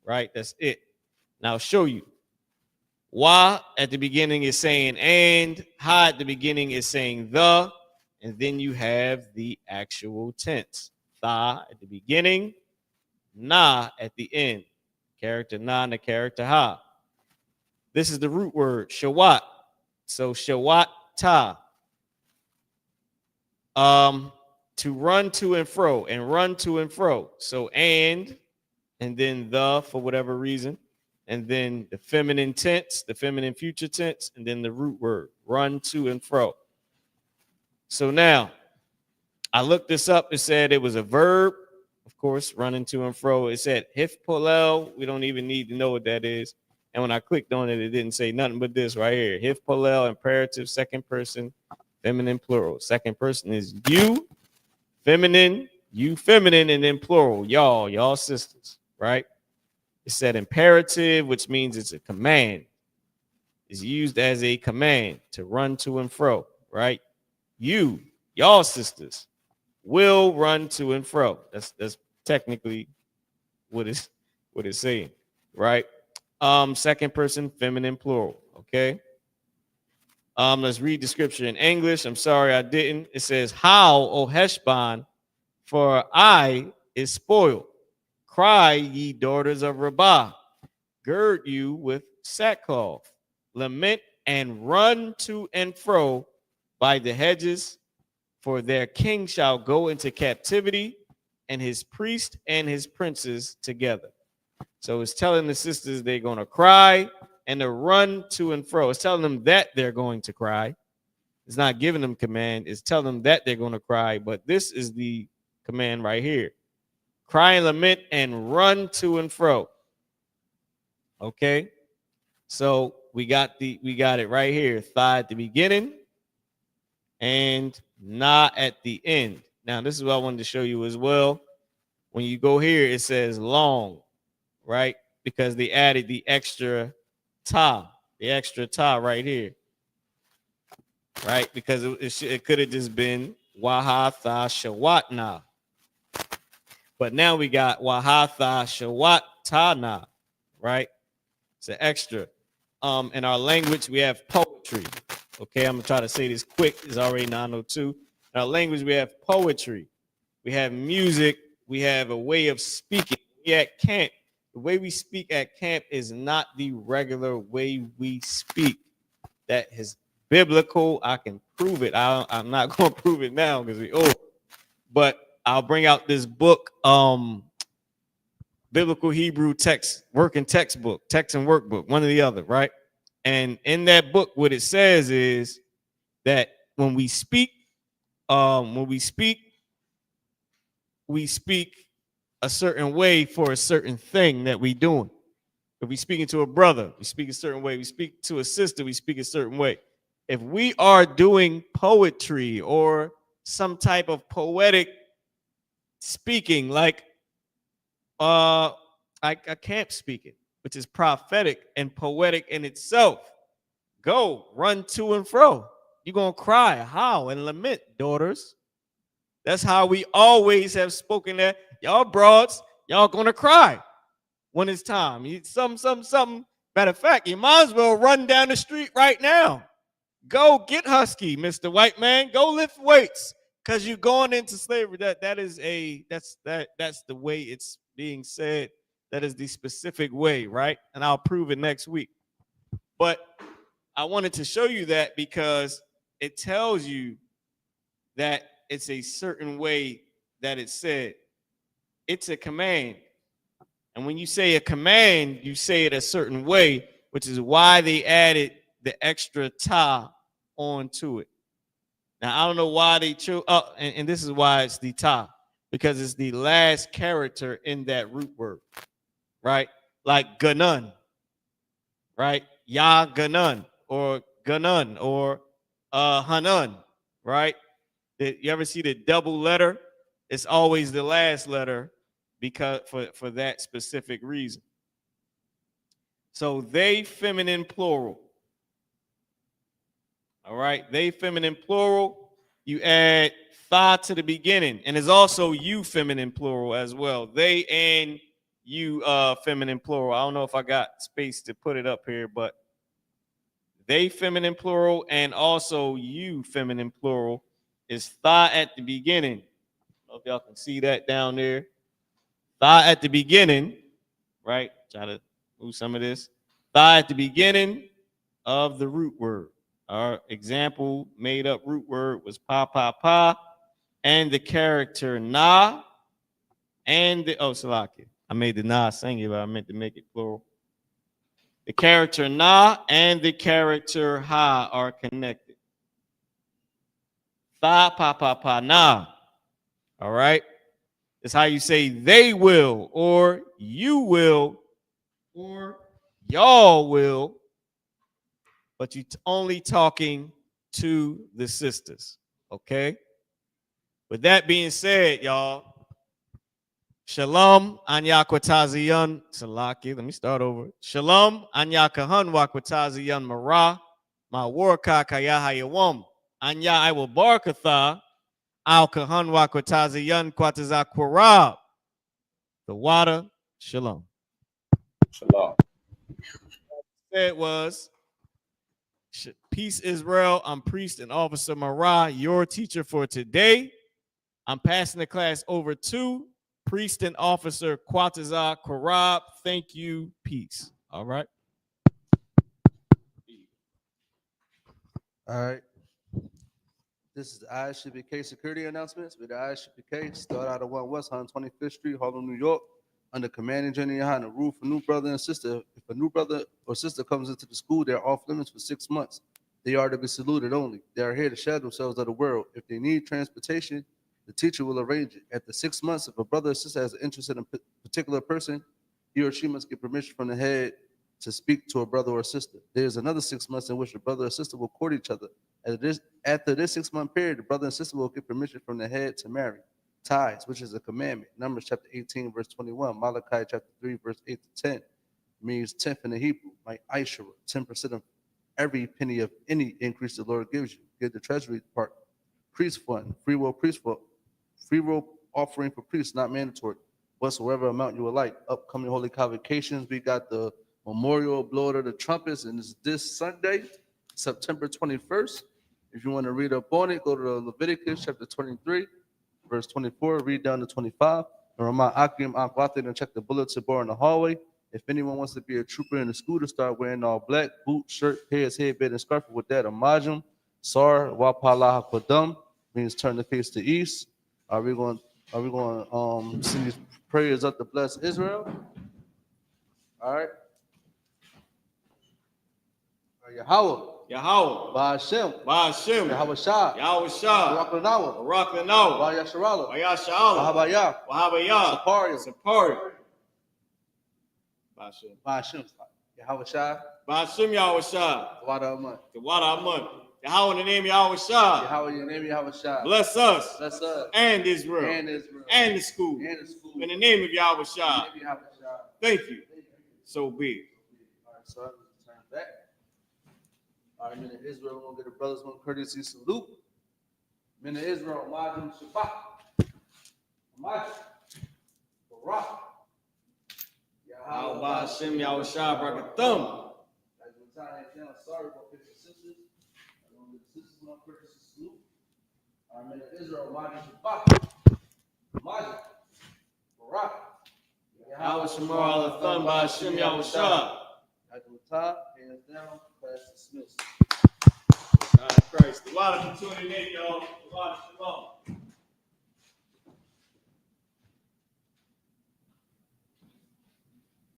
Right? That's it. Now I'll show you. Wa at the beginning is saying and, ha at the beginning is saying the, and then you have the actual tense. Tha at the beginning, na at the end. Character na and the character ha. This is the root word, shawat. So shawat ta. To run to and fro, and run to and fro. So and then the for whatever reason, and then the feminine tense, the feminine future tense, and then the root word, run to and fro. So now I looked this up. It said it was a verb, of course, running to and fro. It said hifpolel. We don't even need to know what that is. And when I clicked on it, it didn't say nothing but this right here. Hifpolel, imperative, second person, feminine, plural. Second person is you, feminine, you, feminine, and then plural, y'all sisters, right? It said imperative, which means it's a command. It's used as a command to run to and fro, right? You, y'all sisters, will run to and fro. That's technically what it's saying, right? Second person, feminine, plural. Okay. Let's read the scripture in English. I'm sorry I didn't. It says, "How, O Heshbon, for I is spoiled. Cry, ye daughters of Rabbah. Gird you with sackcloth. Lament and run to and fro by the hedges, for their king shall go into captivity, and his priest and his princes together." So it's telling the sisters they're going to cry and to run to and fro. It's telling them that they're going to cry. It's not giving them command. It's telling them that they're going to cry. But this is the command right here. Cry and lament and run to and fro. Okay. So we got it right here. Tha at the beginning and na at the end. Now, this is what I wanted to show you as well. When you go here, it says long, right? Because they added the extra ta right here, right? Because it could have just been wahatha shawatna. But now we got wahatha shawatana, right? It's an extra. In our language, we have poetry. Okay, I'm gonna try to say this quick. It's already 9:02. In our language, we have poetry. We have music. We have a way of speaking. We at camp. The way we speak at camp is not the regular way we speak. That is biblical. I can prove it. I'm not going to prove it now because we old. But I'll bring out this book, Biblical Hebrew Text, Working Textbook, Text and Workbook, one or the other, right? And in that book, what it says is that when we speak we speak a certain way for a certain thing that we doing. If we speaking to a brother, we speak a certain way. We speak to a sister, we speak a certain way. If we are doing poetry or some type of poetic speaking, like camp speaking, which is prophetic and poetic in itself, go run to and fro. You're gonna cry, howl, and lament, daughters. That's how we always have spoken that. Y'all broads, y'all gonna cry when it's time. Something. Matter of fact, you might as well run down the street right now. Go get husky, Mr. White Man. Go lift weights, because you're going into slavery. That's the way it's being said. That is the specific way, right? And I'll prove it next week. But I wanted to show you that because it tells you that it's a certain way that it's said. It's a command. And when you say a command, you say it a certain way, which is why they added the extra ta onto it. Now, I don't know why they chose, and this is why it's the ta, because it's the last character in that root word, right? Like ganun, right? Ya ganun, or ganun, or hanun, right? You ever see the double letter? It's always the last letter because for that specific reason. So they feminine plural. All right, they feminine plural. You add tha to the beginning, and there's also you feminine plural as well. They and you feminine plural. I don't know if I got space to put it up here, but they feminine plural and also you feminine plural is tha at the beginning. I don't know if y'all can see that down there. Tha at the beginning, right? Try to move some of this. Tha at the beginning of the root word. Our example made up root word was pa, and the character na, and the, oh, Salaki. I made the na singular, I meant to make it plural. The character na and the character ha are connected. Tha, pa, na. All right? It's how you say they will, or you will, or y'all will, but you only talking to the sisters. Okay? With that being said, y'all, Shalom, Anya Kwataziyan, Salaki. Let me start over. Shalom, Anya Kahan Wakwataziyan Mara, Ma Warka Kayahayawam. Anya I will barkatha, Al Kahan Wakwataziyan Kwatazakwarab. The water, Shalom. Shalom. It was Peace Israel. I'm Priest and Officer Mara, your teacher for today. I'm passing the class over to Priest and Officer Quatazah Qarab. Thank you. Peace. All right. All right. This is the I.S.U.P.K security announcements. With the I.S.U.P.K, start out of 1 West 125th Street, Harlem, New York. Under commanding General YAHANNA, rule for new brother and sister. If a new brother or sister comes into the school, they're off limits for 6 months. They are to be saluted only. They are here to share themselves of the world. If they need transportation, the teacher will arrange it. After 6 months, if a brother or sister has an interest in a particular person, he or she must get permission from the head to speak to a brother or sister. There is another 6 months in which the brother or sister will court each other. After this 6 month period, the brother and sister will get permission from the head to marry. Tithes, which is a commandment. Numbers chapter 18, verse 21. Malachi chapter 3, verse 8 to 10 means tenth in the Hebrew. Like Ishara, 10% of every penny of any increase the Lord gives you. Give the treasury part. Priest fund, free will offering for priests, not mandatory. Whatsoever amount you would like. Upcoming holy convocations, we got the memorial blow of the trumpets, and it's this Sunday, September 21st. If you want to read up on it, go to Leviticus chapter 23, verse 24, read down to 25. And remind Akim Akwatin and check the bulletin board in the hallway. If anyone wants to be a trooper in the school, to start wearing all black, boot, shirt, pants, headband, and scarf. With that, a majum, sar, wapala hakwadam, means turn the face to east. Are we going to sing these prayers up to bless Israel? All right. Yahweh. Yahweh. Ba'ashem. Ba'ashem. Yahweh Shah. Yahweh Shah. Barak Lanawa. Barak Lanawa. Ba'yasharala. Wayasha'ala. Wahabaya. Wahabaya. Saparia. Sapari. Ba'ashem. Ba'ashem. Yahweh Shah. Ba'ashem Yahweh Shah. The water of month. The water of month. Yahweh in the name of Yahweh Shah. Yahweh, your name Yahweh Shah. Bless us. Bless us. And Israel. And Israel. And the school. And the school. In the name of Yahweh Shah. In the name of Yahweh Shah. Thank you. So be it. All right, so let's turn back. All right, men of Israel, we're going to get a brother's one courtesy salute. Men of Israel, Majum Shabbat. Majum. Barak. Yahweh Ba'ashem Yahweh Shah Barakathum. As we tie it down, sorry about the sisters. I'm going to get the sisters one courtesy salute. All right, men of Israel, Majum Shabbat. Majum. Barak. Yahweh Shemar Alathun Ba'ashem Yahweh Shah. At the top, hands down, class dismissed. God Christ. The water for tuning in, y'all. The water, shalom.